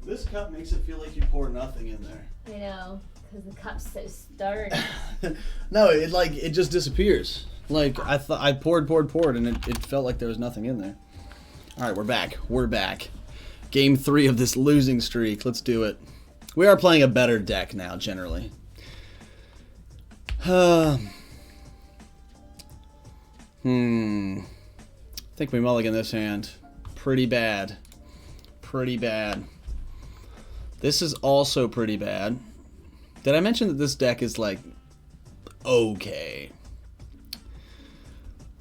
This cup makes it feel like you pour nothing in there. I know, because the cup's so stern. No, it just disappears. Like I poured, and it felt like there was nothing in there. All right, we're back. We're back. Game 3 of this losing streak. Let's do it. We are playing a better deck now, generally. I think we mulligan this hand. Pretty bad. Pretty bad. This is also pretty bad. Did I mention that this deck is, like, okay?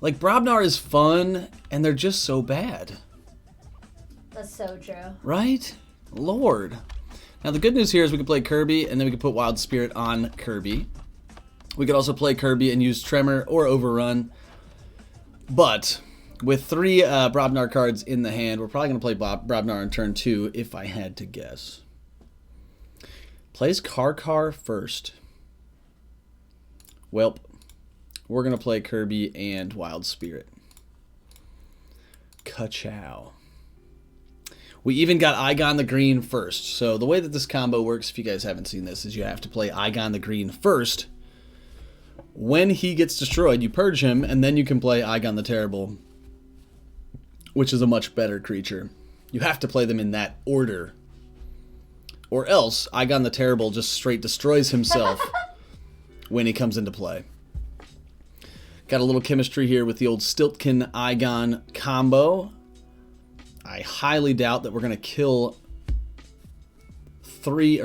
Like, Brobnar is fun, and they're just so bad. That's so true. Right? Lord. Now, the good news here is we can play Kirby, and then we can put Wild Spirit on Kirby. We could also play Kirby and use Tremor or Overrun. But with 3 Brobnar cards in the hand, we're probably going to play Brobnar on turn 2, if I had to guess. Plays Karkar first. Welp. We're going to play Kirby and Wild Spirit. Ka-chow. We even got Igon the Green first. So the way that this combo works, if you guys haven't seen this, is you have to play Igon the Green first. When he gets destroyed, you purge him, and then you can play Igon the Terrible, which is a much better creature. You have to play them in that order. Or else, Igon the Terrible just straight destroys himself when he comes into play. Got a little chemistry here with the old Stiltkin Igon combo. I highly doubt that we're going to kill 3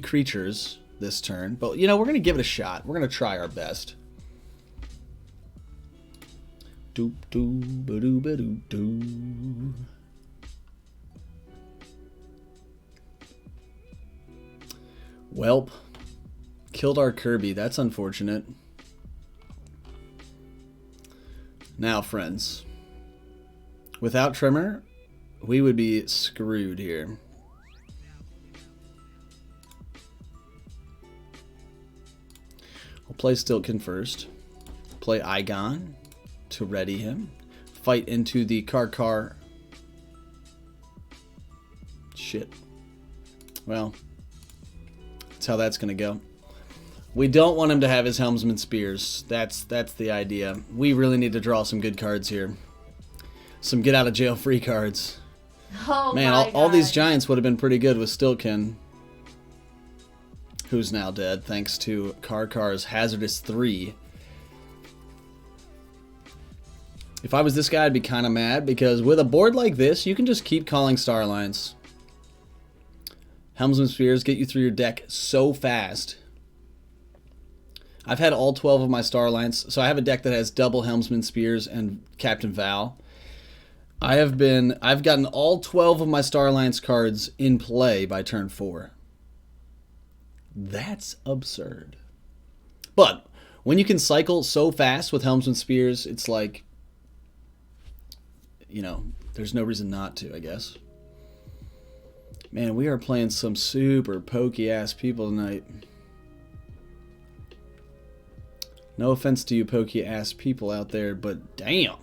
creatures this turn. But, you know, we're going to give it a shot. We're going to try our best. Doop doo ba doo ba doo doo. Welp. Killed our Kirby. That's unfortunate. Now, friends. Without Tremor, we would be screwed here. We'll play Stiltkin first. Play Igon to ready him. Fight into the Karkar. Shit. Well, that's how that's going to go. We don't want him to have his Helmsman Spears. That's the idea. We really need to draw some good cards here. Some get out of jail free cards. Oh Man, my all these God. giants would have been pretty good with Stiltkin, who's now dead thanks to Karkar's Hazardous 3. If I was this guy, I'd be kind of mad, because with a board like this, you can just keep calling Starlines. Helmsman Spears get you through your deck so fast. I've had all 12 of my Starlines, so I have a deck that has double Helmsman Spears and Captain Val. I've gotten all 12 of my Starlines cards in play by turn 4. That's absurd. But when you can cycle so fast with Helmsman Spears, it's like, you know, there's no reason not to, I guess. Man, we are playing some super pokey-ass people tonight. No offense to you pokey-ass people out there, but damn.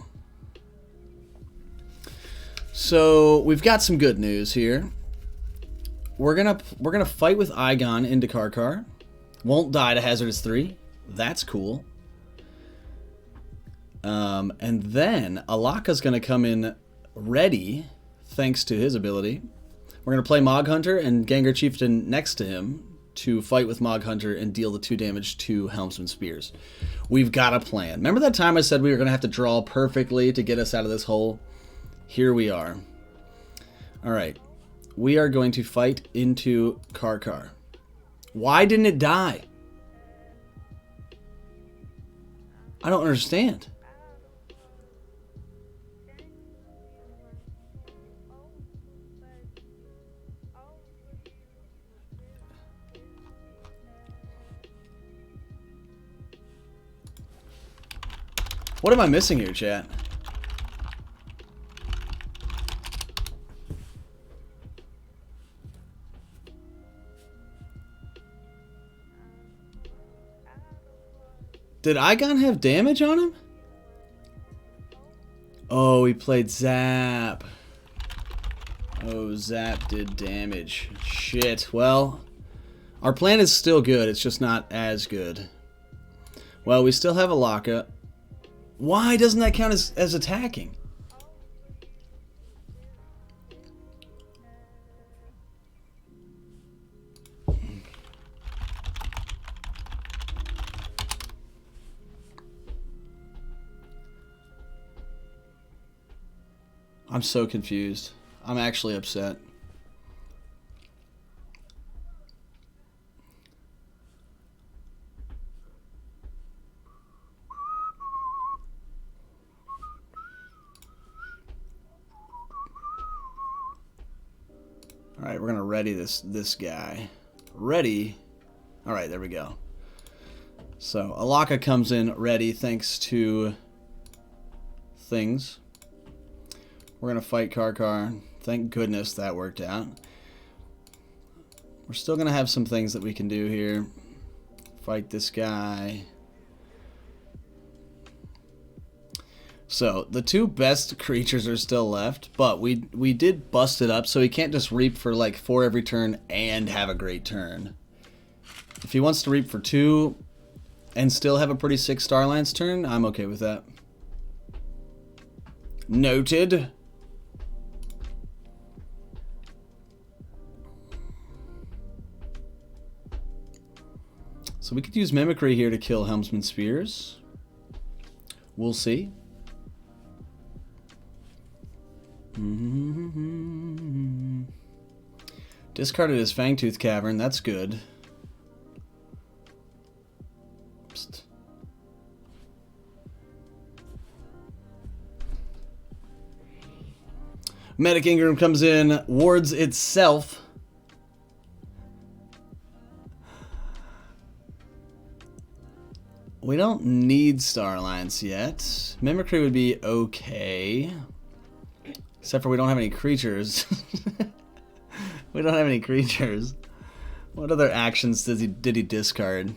So, we've got some good news here. We're gonna fight with Igon into Karkar. Won't die to Hazardous 3. That's cool. And then Alaka's going to come in ready, thanks to his ability. We're going to play Mog Hunter and Gengar Chieftain next to him to fight with Mog Hunter and deal the 2 damage to Helmsman Spears. We've got a plan. Remember that time I said we were going to have to draw perfectly to get us out of this hole? Here we are. Alright. We are going to fight into Karkar. Why didn't it die? I don't understand. What am I missing here, chat? Did Igon have damage on him? Oh, he played Zap. Oh, Zap did damage. Shit. Well, our plan is still good. It's just not as good. Well, we still have Alaka. Why doesn't that count as attacking? I'm so confused. I'm actually upset. Alright, we're gonna ready this guy. Ready. Alright, there we go. So, Alaka comes in ready thanks to things. We're gonna fight Karkar. Thank goodness that worked out. We're still gonna have some things that we can do here. Fight this guy. So, the 2 best creatures are still left, but we did bust it up, so he can't just reap for like 4 every turn and have a great turn. If he wants to reap for 2 and still have a pretty sick Starlines turn, I'm okay with that. Noted. So we could use Mimicry here to kill Helmsman Spears. We'll see. Discarded his Fangtooth Cavern. That's good. Psst. Medic Ingram comes in, wards itself. We don't need Starlines yet. Mimicry would be okay. Except for we don't have any creatures. We don't have any creatures. What other actions did he discard?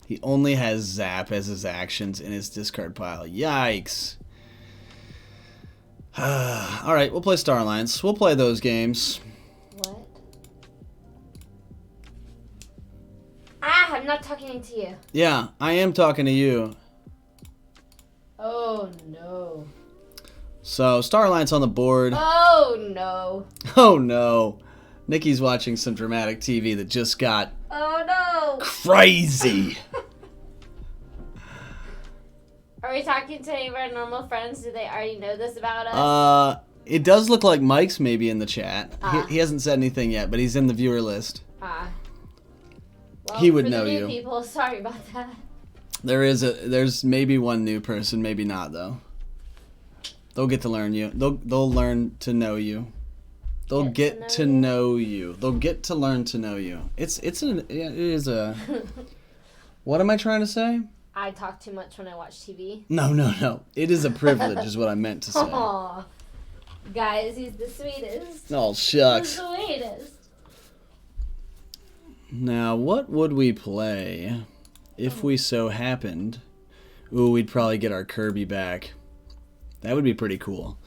He only has Zap as his actions in his discard pile. Yikes. Alright, we'll play Star Alliance. We'll play those games. What? Ah, I'm not talking to you. Yeah, I am talking to you. Oh, no. So, Star Alliance on the board. Oh, no. Oh, no. Nikki's watching some dramatic TV that just got Oh, no. crazy. Are we talking to any of our normal friends? Do they already know this about us? It does look like Mike's maybe in the chat. Ah. He hasn't said anything yet, but he's in the viewer list. Well, he would for the know new you. People, sorry about that. There's maybe one new person, maybe not though. They'll get to learn you. They'll learn to know you. They'll get to know you. They'll get to learn to know you. It is a. What am I trying to say? I talk too much when I watch TV. No. It is a privilege, is what I meant to say. Aw. Guys, he's the sweetest. Oh shucks. The sweetest. Now, what would we play if we so happened? Ooh, we'd probably get our Kirby back. That would be pretty cool.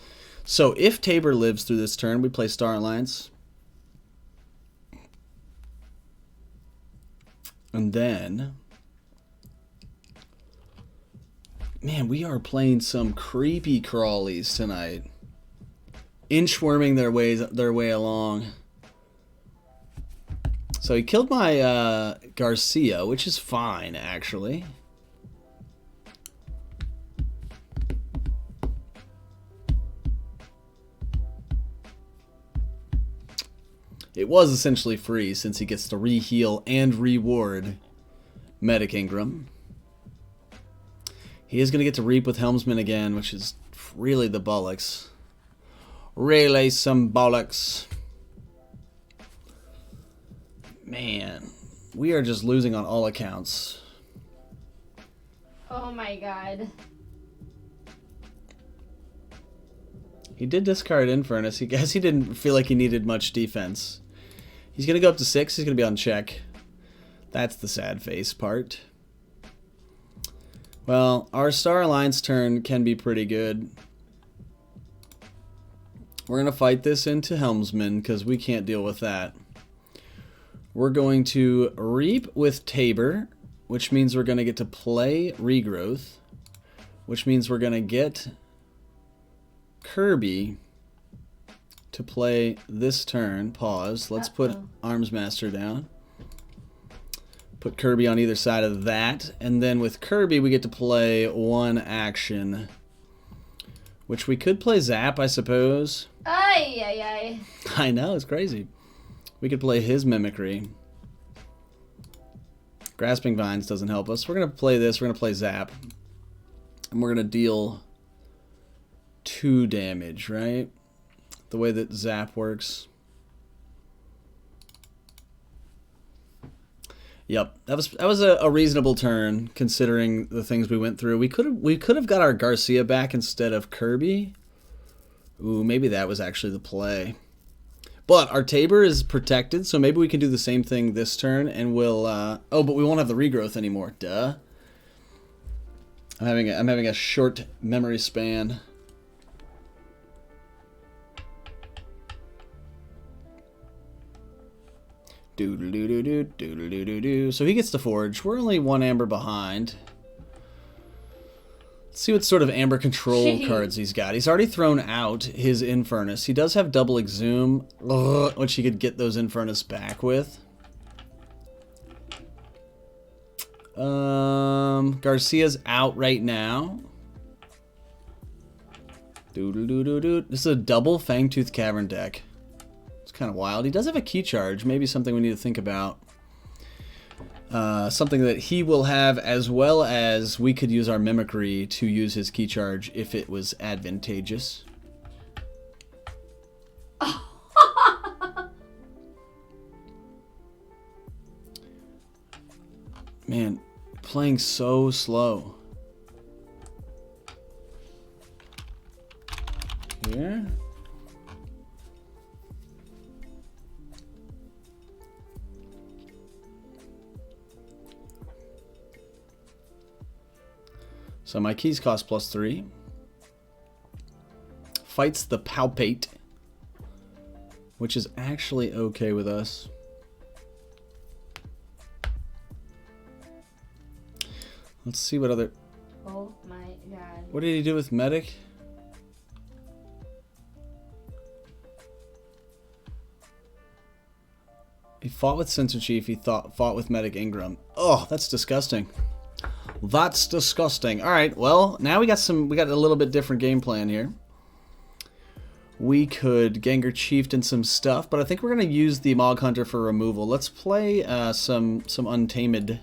So, if Tabor lives through this turn, we play Star Alliance. And then... Man, we are playing some creepy crawlies tonight. Inchworming their way along. So he killed my Garcia, which is fine, actually. It was essentially free since he gets to re-heal and reward Medic Ingram. He is going to get to Reap with Helmsman again, which is really the bollocks. Really some bollocks. Man, we are just losing on all accounts. Oh my god. He did discard Infernus. He guess he didn't feel like he needed much defense. He's going to go up to 6. He's going to be on check. That's the sad face part. Well, our Star Alliance turn can be pretty good. We're going to fight this into Helmsman because we can't deal with that. We're going to Reap with Tabor, which means we're going to get to play Regrowth, which means we're going to get Kirby to play this turn. Pause. Let's put Armsmaster down. Put Kirby on either side of that. And then with Kirby, we get to play one action, which we could play Zap, I suppose. Ay. I know, it's crazy. We could play his Mimicry. Grasping Vines doesn't help us. We're going to play this. We're going to play Zap. And we're going to deal 2 damage, right? The way that Zap works. Yep, that was a reasonable turn considering the things we went through. We could have got our Garcia back instead of Kirby. Ooh, maybe that was actually the play. But our Tabor is protected, so maybe we can do the same thing this turn, and we'll. Oh, but we won't have the Regrowth anymore. Duh. I'm having a short memory span. Doodle-doo-doo-doo, so he gets to Forge. We're only 1 amber behind. Let's see what sort of amber control cards he's got. He's already thrown out his Infernus. He does have double Exhume, which he could get those Infernus back with. Garcia's out right now. Doodle-doo-doo-doo. This is a double Fangtooth Cavern deck. Kind of wild. He does have a key charge, maybe something we need to think about. Something that he will have, as well as we could use our Mimicry to use his key charge if it was advantageous. Man, playing so slow. Here. So my keys cost +3. Fights the Palpate, which is actually okay with us. Let's see what other... Oh my god. What did he do with Medic? He fought with Sensor Chief. He fought with Medic Ingram. Oh, that's disgusting. That's disgusting. All right, well, now we got a little bit different game plan here. We could Gengar Chieftain some stuff, but I think we're going to use the Mog Hunter for removal. Let's play some Untamed.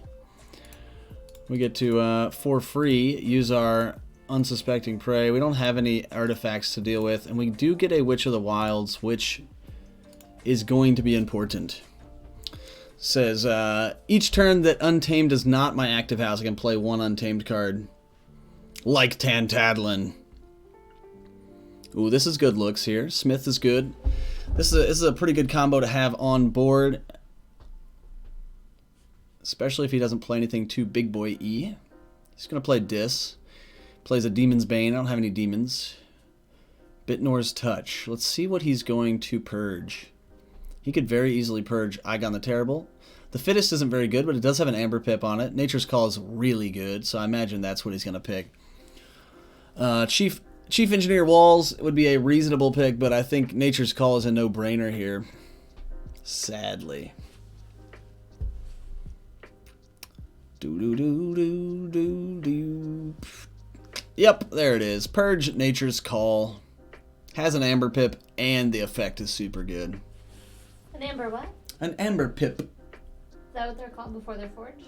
We get to, for free, use our Unsuspecting Prey. We don't have any artifacts to deal with, and we do get a Witch of the Wilds, which is going to be important. Says, each turn that Untamed is not my active house, I can play one Untamed card. Like Tantadlin. Ooh, this is good looks here. Smith is good. This is a pretty good combo to have on board. Especially if he doesn't play anything too big boy-y. He's going to play Dis. Plays a Demon's Bane. I don't have any demons. Bitnor's Touch. Let's see what he's going to purge. He could very easily purge Igon the Terrible. The Fittest isn't very good, but it does have an Amber Pip on it. Nature's Call is really good, so I imagine that's what he's going to pick. Chief Engineer Walls would be a reasonable pick, but I think Nature's Call is a no-brainer here. Sadly. Yep, there it is. Purge Nature's Call. Has an Amber Pip, and the effect is super good. An Amber what? An Amber Pip. Is that what they're called before they're forged?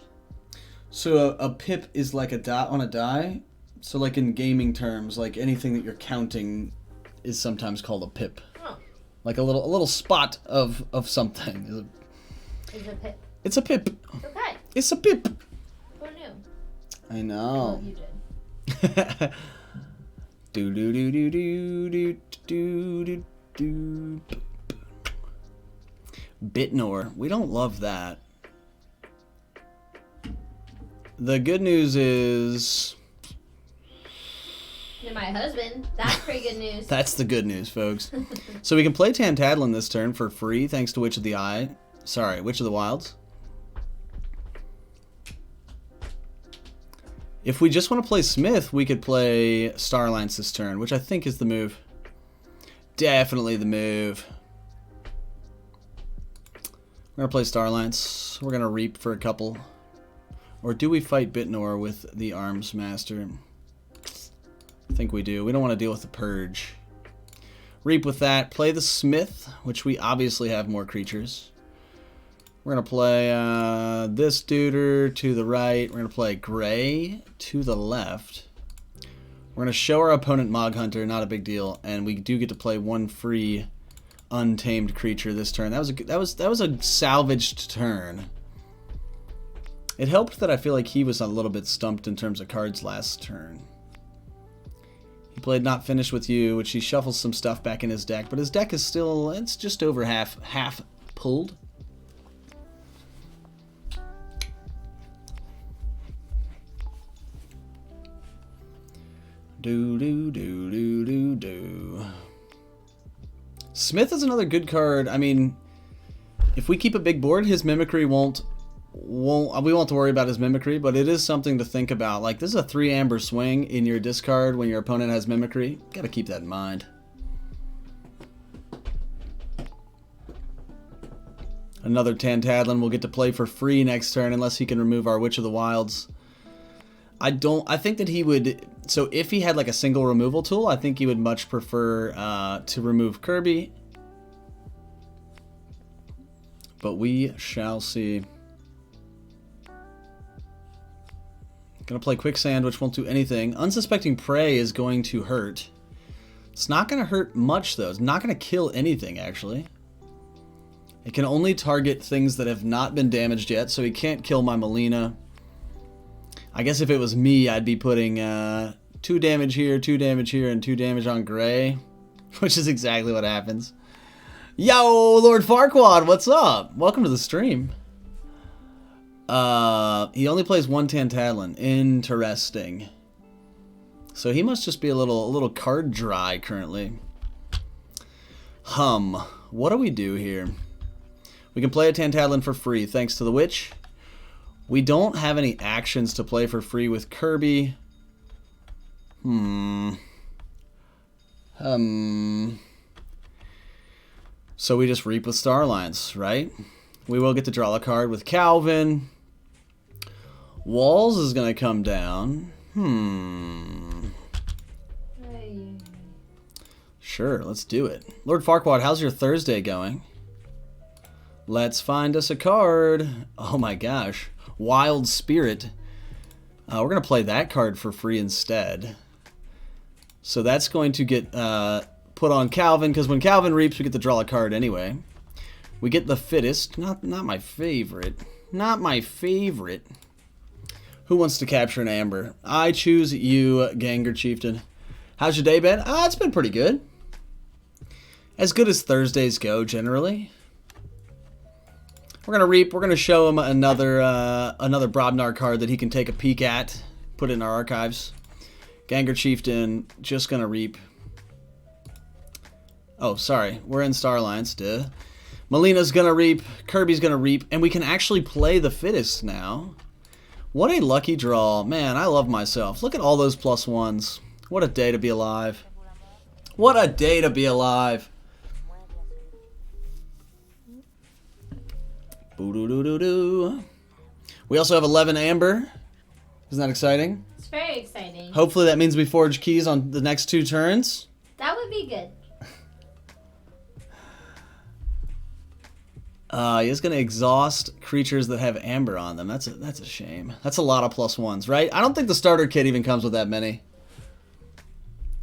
So a pip is like a dot on a die. So like in gaming terms, like anything that you're counting is sometimes called a pip. Oh. Like a little spot of something. It's a pip. It's a pip. Okay. It's a pip. Who knew? I know. Well, you did. do do do do do do do do do. Bitnor. We don't love that. The good news is... You're my husband. That's pretty good news. That's the good news, folks. So we can play Tantadlin this turn for free, thanks to Witch of the Eye. Sorry, Witch of the Wilds. If we just want to play Smith, we could play Starlines this turn, which I think is the move. Definitely the move. We're going to play Starlines. We're going to Reap for a couple. Or do we fight Bitnor with the Arms Master? I think we do. We don't want to deal with the Purge. Reap with that. Play the Smith, which we obviously have more creatures. We're going to play this duder to the right. We're going to play Gray to the left. We're going to show our opponent Mog Hunter, not a big deal. And we do get to play one free untamed creature this turn. That was a salvaged turn. It helped that I feel like he was a little bit stumped in terms of cards last turn. He played Not Finished With You, which he shuffles some stuff back in his deck, but his deck is still, it's just over half pulled. Do. Smith is another good card. I mean, if we keep a big board, his Mimicry we won't have to worry about his Mimicry, but it is something to think about. Like, this is a 3 amber swing in your discard when your opponent has Mimicry. Gotta keep that in mind. Another Tantadlin will get to play for free next turn unless he can remove our Witch of the Wilds. I think that he would... So if he had like a single removal tool, I think he would much prefer to remove Kirby. But we shall see. Gonna play Quicksand, which won't do anything. Unsuspecting Prey is going to hurt. It's not gonna hurt much though. It's not gonna kill anything actually. It can only target things that have not been damaged yet, so he can't kill my Melina. I guess if it was me, I'd be putting 2 damage here, 2 damage here, and 2 damage on Gray, which is exactly what happens. Yo, Lord Farquaad, what's up? Welcome to the stream. He only plays 1 Tantadlin. Interesting. So he must just be a little card dry currently. What do we do here? We can play a Tantadlin for free thanks to the Witch. We don't have any actions to play for free with Kirby. So we just reap with Starlines, right? We will get to draw a card with Calvin. Walls is going to come down. Sure, let's do it. Lord Farquaad, how's your Thursday going? Let's find us a card. Oh my gosh. Wild Spirit. We're going to play that card for free instead. So that's going to get put on Calvin, because when Calvin reaps, we get to draw a card anyway. We get the Fittest. Not my favorite. Not my favorite. Who wants to capture an Amber? I choose you, Ganger Chieftain. How's your day been? It's been pretty good. As good as Thursdays go, generally. We're going to reap. We're going to show him another Brobnar card that he can take a peek at. Put it in our archives. Ganger Chieftain, just going to reap. Oh, sorry. We're in Starlines, duh. Melina's going to reap. Kirby's going to reap. And we can actually play the Fittest now. What a lucky draw. Man, I love myself. Look at all those +1s. What a day to be alive. What a day to be alive. Boo-doo-doo-doo-doo. We also have 11 Amber. Isn't that exciting? It's very exciting. Hopefully that means we forge keys on the next 2 turns. That would be good. He's going to exhaust creatures that have Amber on them. That's a shame. That's a lot of +1s, right? I don't think the starter kit even comes with that many.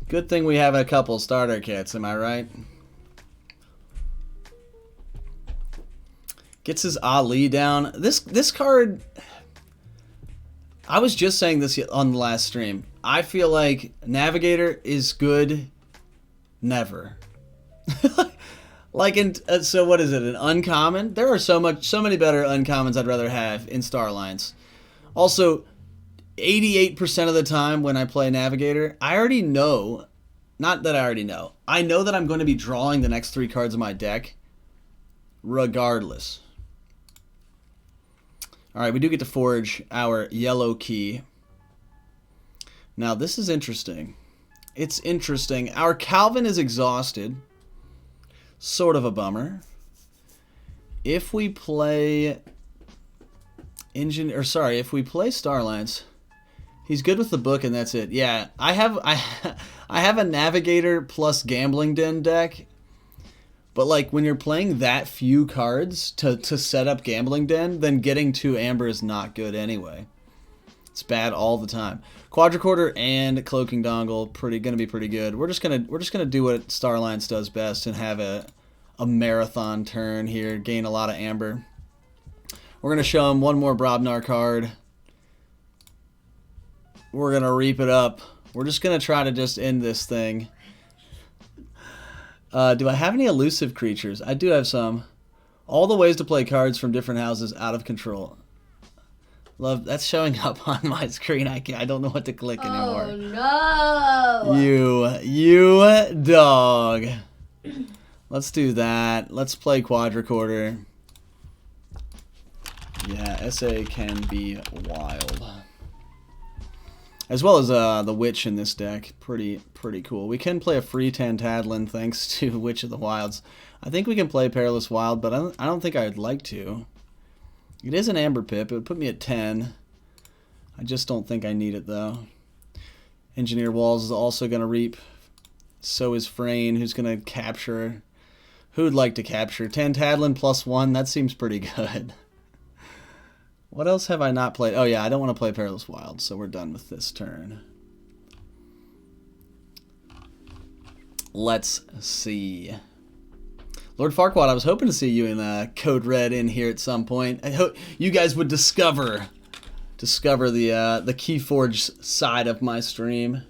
Good thing we have a couple starter kits, am I right? Gets his Ali down. This card, I was just saying this on the last stream. I feel like Navigator is good never. Like so what is it, an uncommon? There are so many better uncommons I'd rather have in Starlines. Also, 88% of the time when I play Navigator, I already know, not that I already know, I know that I'm going to be drawing the next 3 cards of my deck regardless. Alright, we do get to forge our yellow key. Now, this is interesting. It's interesting. Our Calvin is exhausted. Sort of a bummer. If we play if we play Starlines, he's good with the book and that's it. Yeah, I have a Navigator plus Gambling Den deck. But like when you're playing that few cards to set up Gambling Den, then getting 2 Amber is not good anyway. It's bad all the time. Quadricorder and Cloaking Dongle gonna be pretty good. We're just gonna do what Starlines does best and have a marathon turn here, gain a lot of Amber. We're gonna show him one more Brobnar card. We're gonna reap it up. We're just gonna try to just end this thing. Do I have any elusive creatures? I do have some. All the ways to play cards from different houses out of control. Love, that's showing up on my screen. I don't know what to click anymore. Oh no! You dog. Let's do that. Let's play Quadricorder. Yeah, SA can be wild. As well as the Witch in this deck. Pretty cool. We can play a free Tantadlin thanks to Witch of the Wilds. I think we can play Perilous Wild, but I don't think I'd like to. It is an Amber Pip. It would put me at 10. I just don't think I need it, though. Engineer Walls is also going to reap. So is Frayne, who's going to capture. Who'd like to capture? Tantadlin +1. That seems pretty good. What else have I not played? Oh, yeah, I don't want to play Perilous Wild, so we're done with this turn. Let's see. Lord Farquaad, I was hoping to see you in Code Red in here at some point. I hope you guys would discover the Keyforge side of my stream.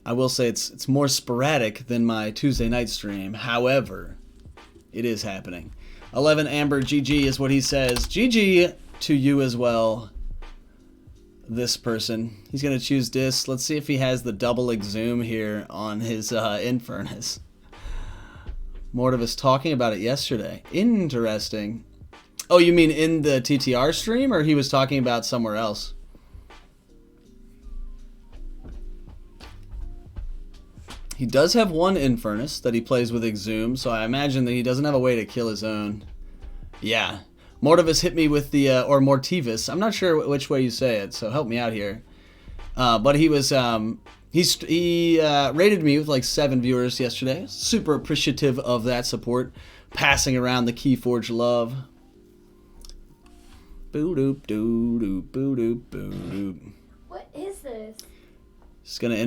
I will say it's more sporadic than my Tuesday night stream. However, it is happening. 11 Amber, GG is what he says. GG to you as well. this person. He's going to choose this. Let's see if he has the double exhume here on his Infernus. Mortiv was talking about it yesterday. Interesting. Oh, you mean in the TTR stream, or he was talking about somewhere else? He does have one Infernus that he plays with Exhume, so I imagine that he doesn't have a way to kill his own. Yeah. Mortivus hit me with the, or Mortivus. I'm not sure which way you say it, so help me out here. But he was, he rated me with like 7 viewers yesterday. Super appreciative of that support. Passing around the Keyforge love. Boo-doop, doo-doop, boo-doop, boo-doop. What is this? He's going to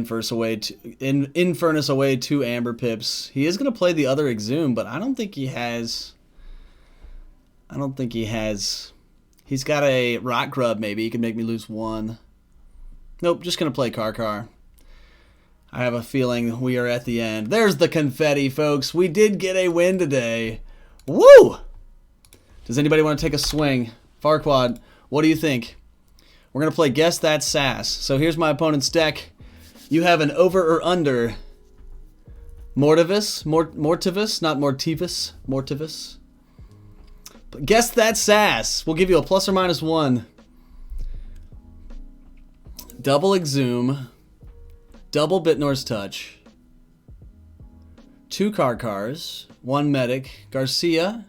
Infernus away 2 Amber Pips. He is going to play the other Exhume, but I don't think he has... He's got a Rock Grub, maybe. He can make me lose 1. Nope, just going to play Karkar. I have a feeling we are at the end. There's the confetti, folks. We did get a win today. Woo! Does anybody want to take a swing? Farquad, what do you think? We're going to play Guess That Sass. So here's my opponent's deck. You have an over or under. Mortivus, not Mortivus, Mortivus. But Guess That Sass. We'll give you a plus or minus 1. Double Exhume. Double Bitnor's Touch. 2 Karkars. 1 Medic. Garcia.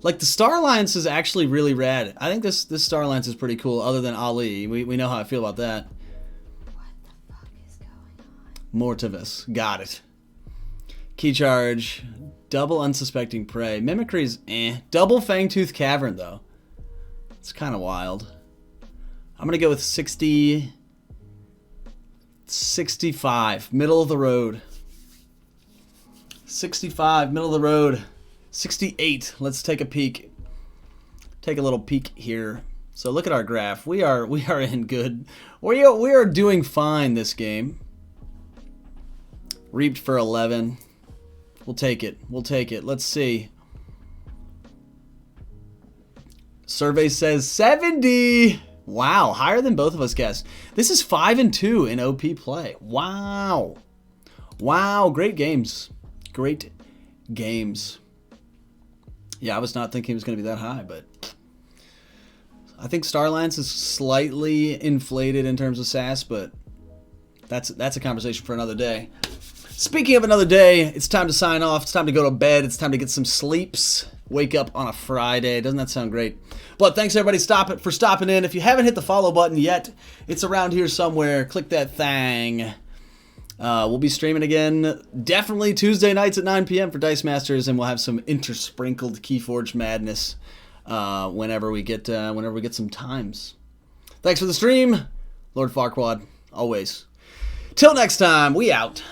Like, the Star Alliance is actually really rad. I think this Star Alliance is pretty cool, other than Ali. We know how I feel about that. What the fuck is going on? Mortivus. Got it. Key Charge. Double Unsuspecting Prey. Mimicry's eh. Double Fangtooth Cavern, though. It's kind of wild. I'm going to go with 60... 65. Middle of the road. 65. Middle of the road. 68. Let's take a peek. Take a little peek here. So look at our graph. We are in good. We are doing fine this game. Reaped for 11. We'll take it. We'll take it. Let's see. Survey says 70. Wow, higher than both of us guessed. This is 5-2 in OP play. Wow. Wow, great games. Great games. Yeah, I was not thinking it was going to be that high, but I think Star Alliance is slightly inflated in terms of SAS, but that's a conversation for another day. Speaking of another day, it's time to sign off. It's time to go to bed. It's time to get some sleeps. Wake up on a Friday. Doesn't that sound great? But thanks everybody for stopping in. If you haven't hit the follow button yet, it's around here somewhere. Click that thing. We'll be streaming again definitely Tuesday nights at 9 p.m. for Dice Masters, and we'll have some intersprinkled Keyforge madness whenever we get some times. Thanks for the stream, Lord Farquaad. Always. Till next time, we out.